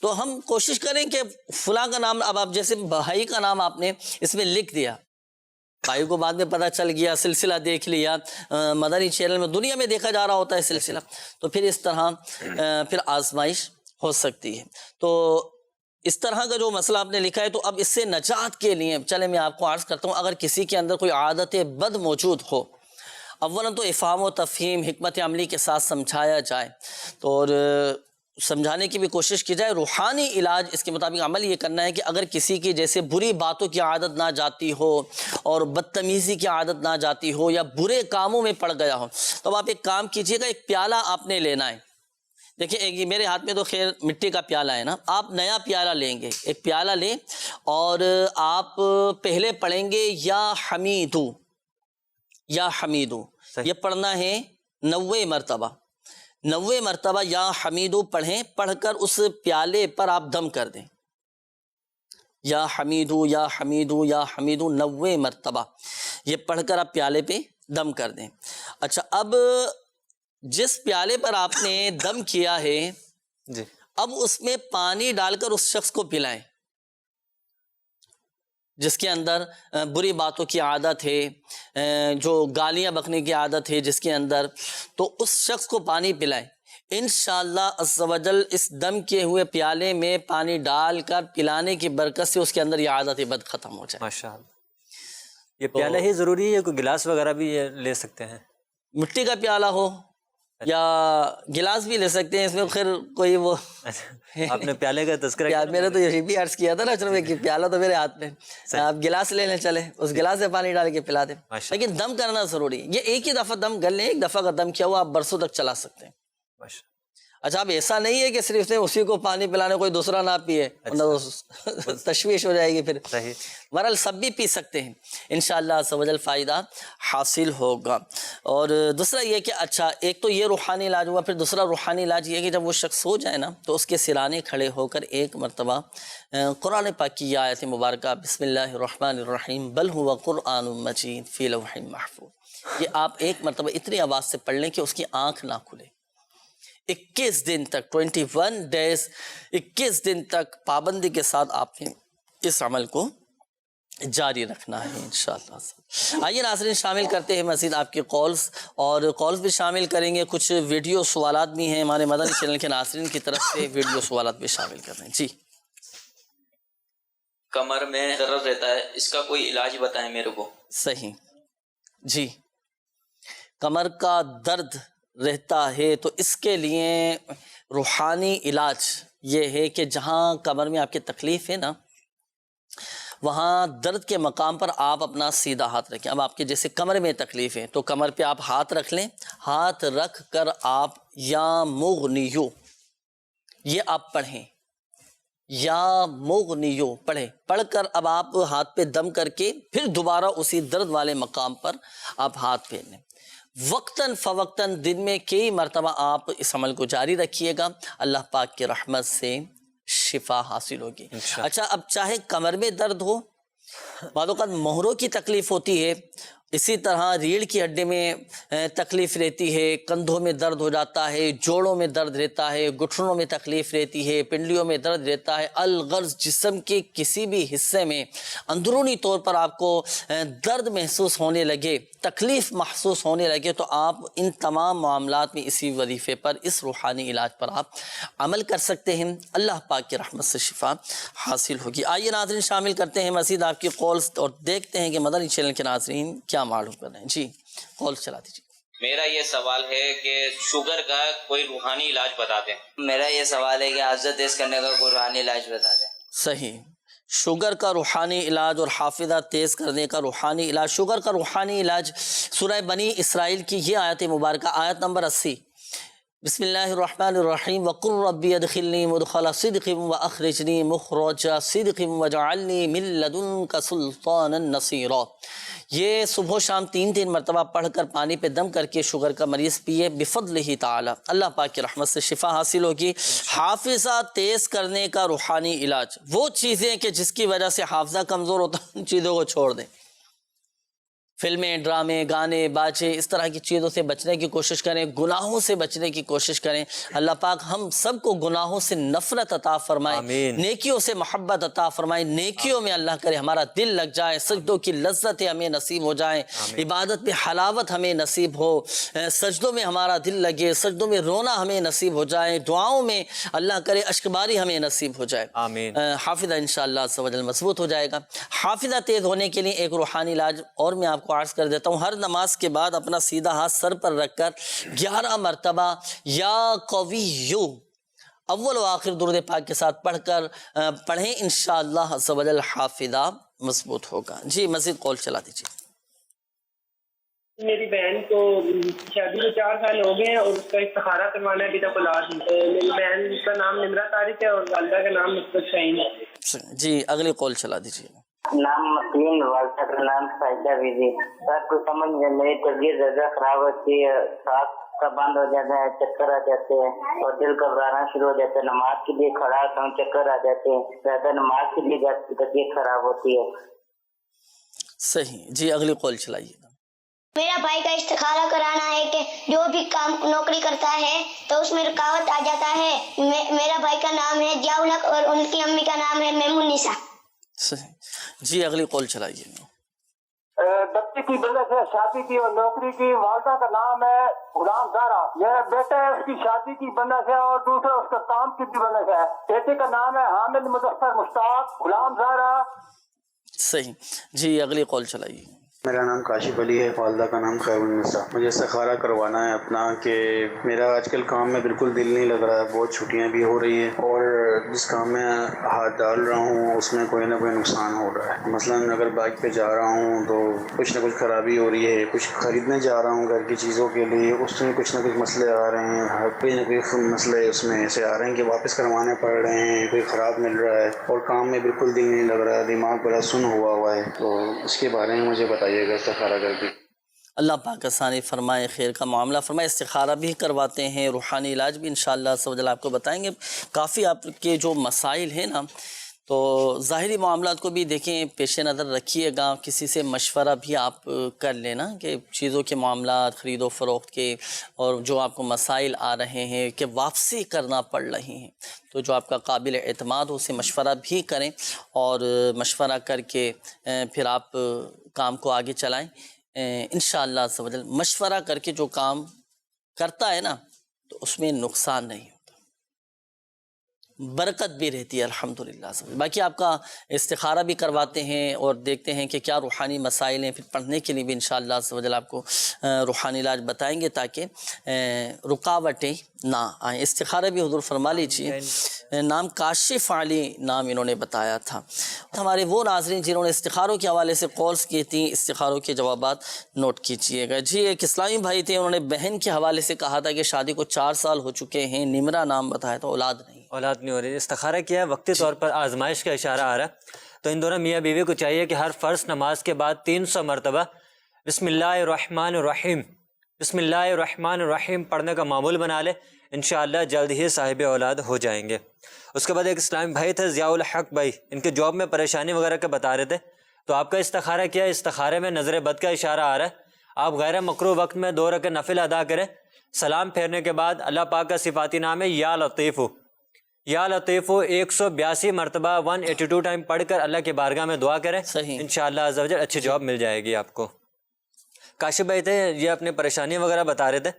تو ہم کوشش کریں کہ فلاں کا نام، اب آپ جیسے بھائی کا نام آپ نے اس میں لکھ دیا، بھائی کو بعد میں پتہ چل گیا، سلسلہ دیکھ لیا، مدنی چینل میں دنیا میں دیکھا جا رہا ہوتا ہے سلسلہ، تو پھر اس طرح پھر آزمائش ہو سکتی ہے۔ تو اس طرح کا جو مسئلہ آپ نے لکھا ہے، تو اب اس سے نجات کے لیے چلے میں آپ کو عرض کرتا ہوں، اگر کسی کے اندر کوئی عادت بد موجود ہو، اولاً تو افہام و تفہیم، حکمت عملی کے ساتھ سمجھایا جائے، تو اور سمجھانے کی بھی کوشش کی جائے۔ روحانی علاج اس کے مطابق عمل یہ کرنا ہے کہ اگر کسی کی جیسے بری باتوں کی عادت نہ جاتی ہو اور بدتمیزی کی عادت نہ جاتی ہو یا برے کاموں میں پڑ گیا ہو، تو آپ ایک کام کیجئے گا، ایک پیالہ آپ نے لینا ہے۔ دیکھیں ایک میرے ہاتھ میں تو خیر مٹی کا پیالہ ہے نا، آپ نیا پیالہ لیں گے، ایک پیالہ لیں اور آپ پہلے پڑھیں گے یا حمیدو، یا حمیدو، یہ پڑھنا ہے 90 مرتبہ، 90 مرتبہ یا حمیدو پڑھیں، پڑھ کر اس پیالے پر آپ دم کر دیں، یا حمیدو یا حمیدو یا حمیدو 90 مرتبہ، یہ پڑھ کر آپ پیالے پہ دم کر دیں۔ اچھا، اب جس پیالے پر آپ نے دم کیا ہے جی، اب اس میں پانی ڈال کر اس شخص کو پلائیں جس کے اندر بری باتوں کی عادت ہے، جو گالیاں بکنے کی عادت ہے جس کے اندر، تو اس شخص کو پانی پلائیں۔ انشاءاللہ عز و جل اس دم کیے ہوئے پیالے میں پانی ڈال کر پلانے کی برکت سے اس کے اندر یہ عادت بد ختم ہو جائے۔ ماشاءاللہ۔ یہ پیالہ ہی ضروری ہے یا کوئی گلاس وغیرہ بھی لے سکتے ہیں؟ مٹی کا پیالہ ہو یا گلاس بھی لے سکتے ہیں، اس میں خیر کوئی وہ آپ نے پیالے کا تذکرہ کیا، میں نے تو یہی بھی عرض کیا تھا نا چلو کہ پیالہ تو میرے ہاتھ میں، آپ گلاس لے لیں، چلے اس گلاس میں پانی ڈال کے پلا دیں، لیکن دم کرنا ضروری ہے۔ یہ ایک ہی دفعہ دم کر لیں، ایک دفعہ کا دم کیا ہوا آپ برسوں تک چلا سکتے ہیں۔ اچھا، اب ایسا نہیں ہے کہ صرف سے اسی کو پانی پلانے کوئی دوسرا نہ پیے، تشویش ہو جائے گی پھر۔ بہرحال سب بھی پی سکتے ہیں، انشاءاللہ عز و جل فائدہ حاصل ہوگا۔ اور دوسرا یہ کہ اچھا ایک تو یہ روحانی علاج ہوا، پھر دوسرا روحانی علاج یہ کہ جب وہ شخص سو جائے نا تو اس کے سرانے کھڑے ہو کر ایک مرتبہ قرآن پاک کی آیت مبارکہ بسم اللہ الرحمن الرحیم بل هو قرآن مجید فی لوح محفوظ، یہ آپ ایک مرتبہ اتنی آواز سے پڑھ لیں کہ اس کی آنکھ نہ کھلے۔ 21 دن تک 21 ڈیز 21 دن تک پابندی کے ساتھ آپ نے اس عمل کو جاری رکھنا ہے انشاءاللہ۔ آئیے ناظرین شامل کرتے ہیں مزید آپ کے کالز، اور کالز بھی شامل کریں گے، کچھ ویڈیو سوالات بھی ہیں ہمارے مدنی چینل کے ناظرین کی طرف سے، ویڈیو سوالات بھی شامل کر رہے ہیں۔ جی، کمر میں درد رہتا ہے، اس کا کوئی علاج بتائیں میرے کو۔ صحیح جی، کمر کا درد رہتا ہے تو اس کے لیے روحانی علاج یہ ہے کہ جہاں کمر میں آپ کی تکلیف ہے نا، وہاں درد کے مقام پر آپ اپنا سیدھا ہاتھ رکھیں۔ اب آپ کے جیسے کمر میں تکلیف ہے تو کمر پہ آپ ہاتھ رکھ لیں، ہاتھ رکھ کر آپ یا مغنیو یہ آپ پڑھیں، یا مغنیو پڑھیں، پڑھ کر اب آپ ہاتھ پہ دم کر کے پھر دوبارہ اسی درد والے مقام پر آپ ہاتھ پھیریں، وقتاً فوقتاً دن میں کئی مرتبہ آپ اس عمل کو جاری رکھیے گا، اللہ پاک کی رحمت سے شفا حاصل ہوگی۔ اچھا، اب چاہے کمر میں درد ہو، بعض اوقات مہروں کی تکلیف ہوتی ہے، اسی طرح ریڑھ کی ہڈی میں تکلیف رہتی ہے، کندھوں میں درد ہو جاتا ہے، جوڑوں میں درد رہتا ہے، گھٹنوں میں تکلیف رہتی ہے، پنڈلیوں میں درد رہتا ہے، الغرض جسم کے کسی بھی حصے میں اندرونی طور پر آپ کو درد محسوس ہونے لگے، تکلیف محسوس ہونے لگے، تو آپ ان تمام معاملات میں اسی وظیفے پر، اس روحانی علاج پر آپ عمل کر سکتے ہیں، اللہ پاک کی رحمت سے شفا حاصل ہوگی۔ آئیے ناظرین شامل کرتے ہیں مزید آپ کی کالز اور دیکھتے ہیں کہ مدنی چینل کے ناظرین کیا معلوم کر رہے ہیں۔ جی، کال چلا دیجیے۔ میرا یہ سوال ہے کہ شوگر کا کوئی روحانی علاج بتا دیں۔ میرا یہ سوال ہے کہ حافظہ تیز کرنے کا کوئی روحانی علاج بتا دیں۔ صحیح، شوگر کا روحانی علاج اور حافظہ تیز کرنے کا روحانی علاج۔ شوگر کا روحانی علاج سورہ بنی اسرائیل کی یہ آیت مبارکہ، آیت نمبر 80، بسم اللہ الرحمن الرحیم وقل ربی ادخلنی مدخل صدق واخرجنی مخرج صدق واجعلنی من لدنک سلطانا نصیرا۔ یہ صبح و شام 3 مرتبہ پڑھ کر پانی پہ دم کر کے شوگر کا مریض پیے، بفضلہ تعالی اللہ پاک کی رحمت سے شفا حاصل ہوگی۔ حافظہ تیز کرنے کا روحانی علاج، وہ چیزیں کہ جس کی وجہ سے حافظہ کمزور ہوتا ہے ان چیزوں کو چھوڑ دیں، فلمیں، ڈرامے، گانے، باجے، اس طرح کی چیزوں سے بچنے کی کوشش کریں، گناہوں سے بچنے کی کوشش کریں۔ اللہ پاک ہم سب کو گناہوں سے نفرت عطا فرمائے، نیکیوں سے محبت عطا فرمائے، نیکیوں میں اللہ کرے ہمارا دل لگ جائے، سجدوں کی لذتیں ہمیں نصیب ہو جائیں، عبادت میں حلاوت ہمیں نصیب ہو، سجدوں میں ہمارا دل لگے، سجدوں میں رونا ہمیں نصیب ہو جائے، دعاؤں میں اللہ کرے اشکباری ہمیں نصیب ہو جائے۔ آمین۔ حافظہ انشاءاللہ عز و جل مضبوط ہو جائے گا۔ حافظہ تیز ہونے کے لیے ایک روحانی علاج اور میں آپ کو عرض کر دیتا ہوں۔ ہر نماز کے بعد اپنا سیدھا ہاتھ سر پر رکھ کر 11 مرتبہ یا قویو اول و آخر درود پاک کے ساتھ پڑھیں، انشاءاللہ عز و جل حافظہ مضبوط ہوگا۔ جی مزید قول چلا دیجیے۔ میری بہن کو شادی کو 4 سال ہو گئے ہیں اور اس کا استخارہ کروانا ہے، ابھی تک اولاد نہیں۔ میری بہن کا نام نمرہ طارق ہے اور والدہ کا نام نصرت شاہین ہے۔ جی اگلی قول چلا دیجیے۔ نام مسلم، والدہ کا نام سائدہ بیوی۔ سر کو سمجھ میں میری طبیعت زیادہ خراب ہوتی ہے، سانس کا بند ہو جاتا ہے، چکر آ جاتے ہیں اور دل گھبرانا شروع ہو جاتا ہے۔ نماز کے لیے کھڑا ہوتا ہوں، چکر آ جاتے ہیں، زیادہ نماز کے لیے طبیعت خراب ہوتی ہے۔ صحیح، جی اگلی قول چلائیے۔ میرا بھائی کا استخارہ کرانا ہے کہ جو بھی کام نوکری کرتا ہے تو اس میں رکاوٹ آ جاتا ہے۔ میرا بھائی کا نام ہے ضیاء الحق اور ان کی امی کا نام ہے میمون نسا۔ صحیح، جی اگلی قول چلائیے۔ بچے کی وجہ سے شادی کی اور نوکری کی، والدہ کا نام ہے غلام زہرا، یہ بیٹا ہے اس کی شادی کی بندہ ہے اور دوسرا اس کا کام کی بھی بندہ ہے۔ بیٹے کا نام ہے حامد مظفر مشتاق، غلام زہرا۔ صحیح، جی اگلی قول چلائیے۔ میرا نام کاشف علی ہے، والدہ کا نام خیر النساء۔ مجھے استخارہ کروانا ہے اپنا کہ میرا آج کل کام میں بالکل دل نہیں لگ رہا ہے، بہت چھٹیاں بھی ہو رہی ہیں اور جس کام میں ہاتھ ڈال رہا ہوں اس میں کوئی نہ کوئی نقصان ہو رہا ہے۔ مثلاً اگر بائک پہ جا رہا ہوں تو کچھ نہ کچھ خرابی ہو رہی ہے، کچھ خریدنے جا رہا ہوں گھر کی چیزوں کے لیے، اس میں کچھ نہ کچھ مسئلے آ رہے ہیں، کوئی نہ کوئی مسئلے اس میں ایسے آ رہے ہیں کہ واپس کروانے پڑ رہے ہیں، کوئی خراب مل رہا ہے اور کام میں بالکل دل نہیں لگ رہا ہے، دماغ بڑا سن ہوا ہے۔ تو اس کے بارے میں مجھے بتائیے گا استخارہ کر کے۔ اللہ پاک آسانی فرمائے، خیر کا معاملہ فرمائے۔ استخارہ بھی کرواتے ہیں، روحانی علاج بھی انشاءاللہ عز و جل آپ کو بتائیں گے۔ کافی آپ کے جو مسائل ہیں نا، تو ظاہری معاملات کو بھی دیکھیں، پیش نظر رکھیے گا، کسی سے مشورہ بھی آپ کر لینا کہ چیزوں کے معاملات، خرید و فروخت کے، اور جو آپ کو مسائل آ رہے ہیں کہ واپسی کرنا پڑ رہی ہیں، تو جو آپ کا قابل اعتماد ہو اسے مشورہ بھی کریں اور مشورہ کر کے پھر آپ کام کو آگے چلائیں۔ انشاءاللہ عز و جل مشورہ کر کے جو کام کرتا ہے نا تو اس میں نقصان نہیں ہوتا، برکت بھی رہتی ہے الحمدللہ۔ باقی آپ کا استخارہ بھی کرواتے ہیں اور دیکھتے ہیں کہ کیا روحانی مسائل ہیں، پھر پڑھنے کے لیے بھی انشاءاللہ عز و جل آپ کو روحانی علاج بتائیں گے تاکہ رکاوٹیں نہ آئیں۔ استخارہ بھی حضور فرما لیجیے۔ نام کاشف علی نام انہوں نے بتایا تھا۔ ہمارے وہ ناظرین جنہوں نے استخاروں کے حوالے سے کالز کی تھیں، استخاروں کے جوابات نوٹ کیجئے گا۔ جی ایک اسلامی بھائی تھے، انہوں نے بہن کے حوالے سے کہا تھا کہ شادی کو 4 سال ہو چکے ہیں، نمرہ نام بتایا تو اولاد نہیں ہو رہی۔ استخارہ کیا ہے، وقتی طور پر آزمائش کا اشارہ آ رہا ہے، تو ان دونوں میاں بیوی کو چاہیے کہ ہر فرض نماز کے بعد 300 مرتبہ بسم اللہ الرحمن الرحیم، بسم اللہ الرحمن الرحیم پڑھنے کا معمول بنا لے، انشاءاللہ جلد ہی صاحب اولاد ہو جائیں گے۔ اس کے بعد ایک اسلامی بھائی تھے ضیاء الحق بھائی، ان کے جاب میں پریشانی وغیرہ کے بتا رہے تھے، تو آپ کا استخارہ کیا ہے، استخارے میں نظر بد کا اشارہ آ رہا ہے، آپ غیر مکروہ وقت میں 2 رکعت نفل ادا کریں، سلام پھیرنے کے بعد اللہ پاک کا صفاتی نام ہے یا لطیف، یا لطیف 182 مرتبہ 182 ٹائم پڑھ کر اللہ کی بارگاہ میں دعا کریں، انشاءاللہ عز و جل اچھی جاب مل جائے گی آپ کو۔ کاشف بھائی تھے، یہ اپنی پریشانی وغیرہ بتا رہے تھے،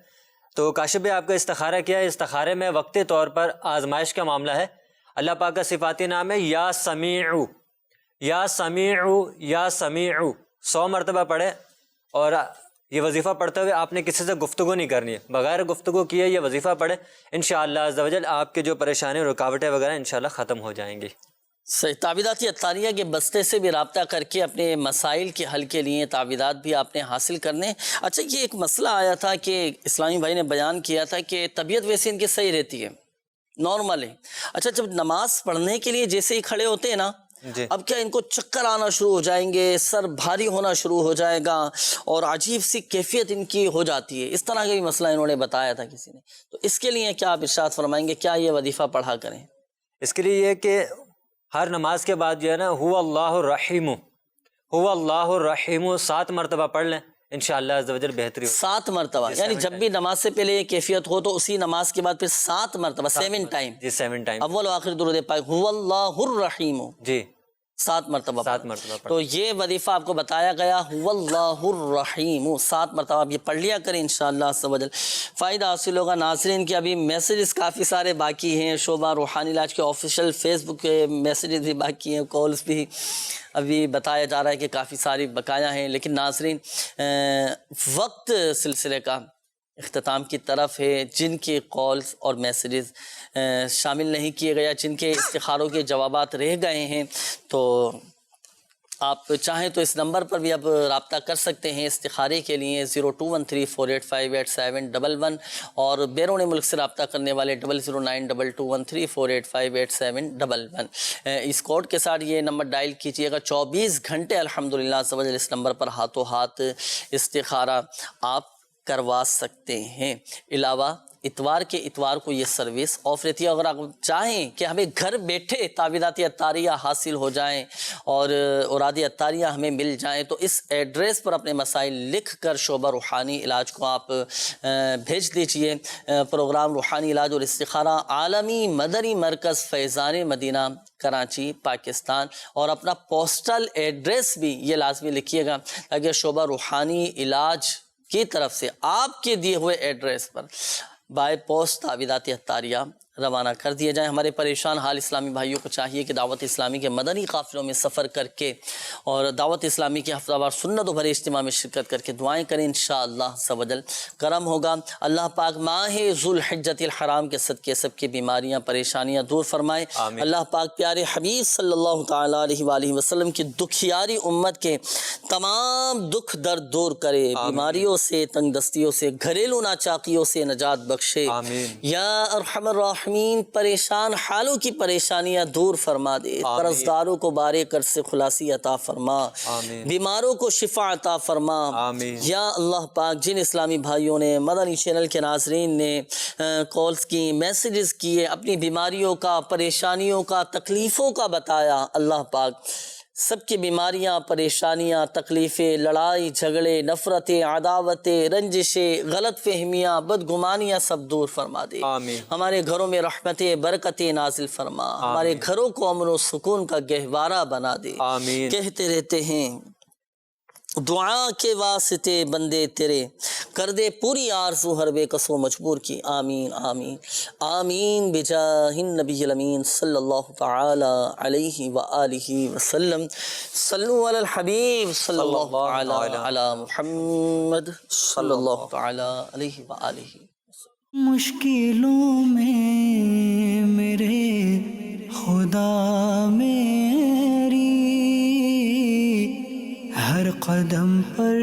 تو کاشف بھائی آپ کا استخارہ کیا ہے، استخارے میں وقتی طور پر آزمائش کا معاملہ ہے، اللہ پاک کا صفاتی نام ہے یا سمیعو، یا سمیعو، یا سمیعو 100 مرتبہ پڑھے، اور یہ وظیفہ پڑھتے ہوئے آپ نے کسی سے گفتگو نہیں کرنی ہے، بغیر گفتگو کیے یہ وظیفہ پڑھے، انشاءاللہ عز و جل آپ کے جو پریشانی رکاوٹیں وغیرہ انشاءاللہ ختم ہو جائیں گی۔ صحیح۔ تعویذاتی عطاریہ کے بستے سے بھی رابطہ کر کے اپنے مسائل کے حل کے لیے تعویذات بھی آپ نے حاصل کرنے۔ اچھا یہ ایک مسئلہ آیا تھا کہ اسلامی بھائی نے بیان کیا تھا کہ طبیعت ویسے ان کی صحیح رہتی ہے، نارمل ہے، اچھا جب نماز پڑھنے کے لیے جیسے ہی کھڑے ہوتے ہیں نا، اب کیا ان کو چکر آنا شروع ہو جائیں گے، سر بھاری ہونا شروع ہو جائے گا اور عجیب سی کیفیت ان کی ہو جاتی ہے، اس طرح کا بھی مسئلہ انہوں نے بتایا تھا کسی نے، تو اس کے لیے کیا آپ ارشاد فرمائیں گے، کیا یہ وظیفہ پڑھا کریں؟ اس کے لیے یہ کہ ہر نماز کے بعد جو ہے نا هو اللہ الرحیم، هو اللہ الرحیم 7 مرتبہ پڑھ لیں انشاءاللہ عز و جل بہتری ہوگی. 7 مرتبہ یعنی جب بھی نماز سے پہلے یہ کیفیت ہو تو اسی نماز کے بعد پھر 7 مرتبہ 7 ٹائم جی 7 ٹائم اول و آخر درود پاک هو اللہ الرحیم جی 7 مرتبہ 7 مرتبہ تو یہ وظیفہ آپ کو بتایا گیا هو اللہ الرحیم 7 مرتبہ آپ یہ پڑھ لیا کریں انشاءاللہ عز و جل فائدہ حاصل ہوگا. ناظرین کے ابھی میسیجز کافی سارے باقی ہیں. شعبہ روحانی علاج کے آفیشیل فیس بک کے میسیجز بھی باقی ہیں, کالز بھی ابھی بتایا جا رہا ہے کہ کافی ساری بقایا ہیں. لیکن ناظرین وقت سلسلے کا اختتام کی طرف ہے. جن کے کالز اور میسیجز شامل نہیں کیے گئے, جن کے استخاروں کے جوابات رہ گئے ہیں, تو آپ چاہیں تو اس نمبر پر بھی اب رابطہ کر سکتے ہیں استخارے کے لیے 0213485811 اور بیرون ملک سے رابطہ کرنے والے 0092213485811. اس کوڈ کے ساتھ یہ نمبر ڈائل کیجئے گا. 24 گھنٹے الحمدللہ اس نمبر پر ہاتھوں ہاتھ استخارہ آپ کروا سکتے ہیں. علاوہ اتوار کے اتوار کو یہ سروس آف رہتی ہے. اگر آپ چاہیں کہ ہمیں گھر بیٹھے تعویذات عطاریہ حاصل ہو جائیں اور اوراد عطاریہ ہمیں مل جائیں تو اس ایڈریس پر اپنے مسائل لکھ کر شعبہ روحانی علاج کو آپ بھیج دیجئے. پروگرام روحانی علاج اور استخارہ عالمی مدنی مرکز فیضان مدینہ کراچی پاکستان, اور اپنا پوسٹل ایڈریس بھی یہ لازمی لکھیے گا تاکہ شعبہ روحانی علاج کی طرف سے آپ کے دیے ہوئے ایڈریس پر بائی پوسٹ تعویذات عطاریہ روانہ کر دیے جائیں. ہمارے پریشان حال اسلامی بھائیوں کو چاہیے کہ دعوت اسلامی کے مدنی قافلوں میں سفر کر کے اور دعوت اسلامی کے ہفتہ وار سنت و بھرے اجتماع میں شرکت کر کے دعائیں کریں. انشاءاللہ عز و جل کرم ہوگا. اللہ پاک ماہ ذوالحجۃ الحرام کے صدقے سب کی بیماریاں پریشانیاں دور فرمائے. اللہ پاک پیارے حبیب صلی اللہ تعالیٰ علیہ وآلہ وسلم کی دکھیاری امت کے تمام دکھ درد دور کرے, بیماریوں سے, تنگ دستیوں سے, گھریلو ناچاقیوں سے نجات بخشے. یا ارحم الراحمین پریشان حالوں کی پریشانیاں دور فرما دے. قرضداروں کو بارے قرض سے خلاصی عطا فرما, بیماروں کو شفا عطا فرما. یا اللہ پاک جن اسلامی بھائیوں نے مدنی چینل کے ناظرین نے کالز کی, میسیجز کیے, اپنی بیماریوں کا, پریشانیوں کا, تکلیفوں کا بتایا, اللہ پاک سب کی بیماریاں, پریشانیاں, تکلیفیں, لڑائی جھگڑے, نفرتیں, عداوتیں, رنجشیں, غلط فہمیاں, بدگمانیاں سب دور فرما دے. ہمارے گھروں میں رحمتیں برکتیں نازل فرما. ہمارے گھروں کو امن و سکون کا گہوارہ بنا دے. کہتے رہتے ہیں دعا کے واسطے بندے تیرے, کر دے پوری آرزو ہر بے کس و مجبور کی. آمین آمین آمین بجاہ النبی الامین صلی اللہ تعالی علیہ وآلہ وسلم. صلو علی الحبیب صلی اللہ تعالی علی محمد صلی اللہ تعالی علیہ وآلہ. مشکلوں میں میرے خدا میری ہر قدم پر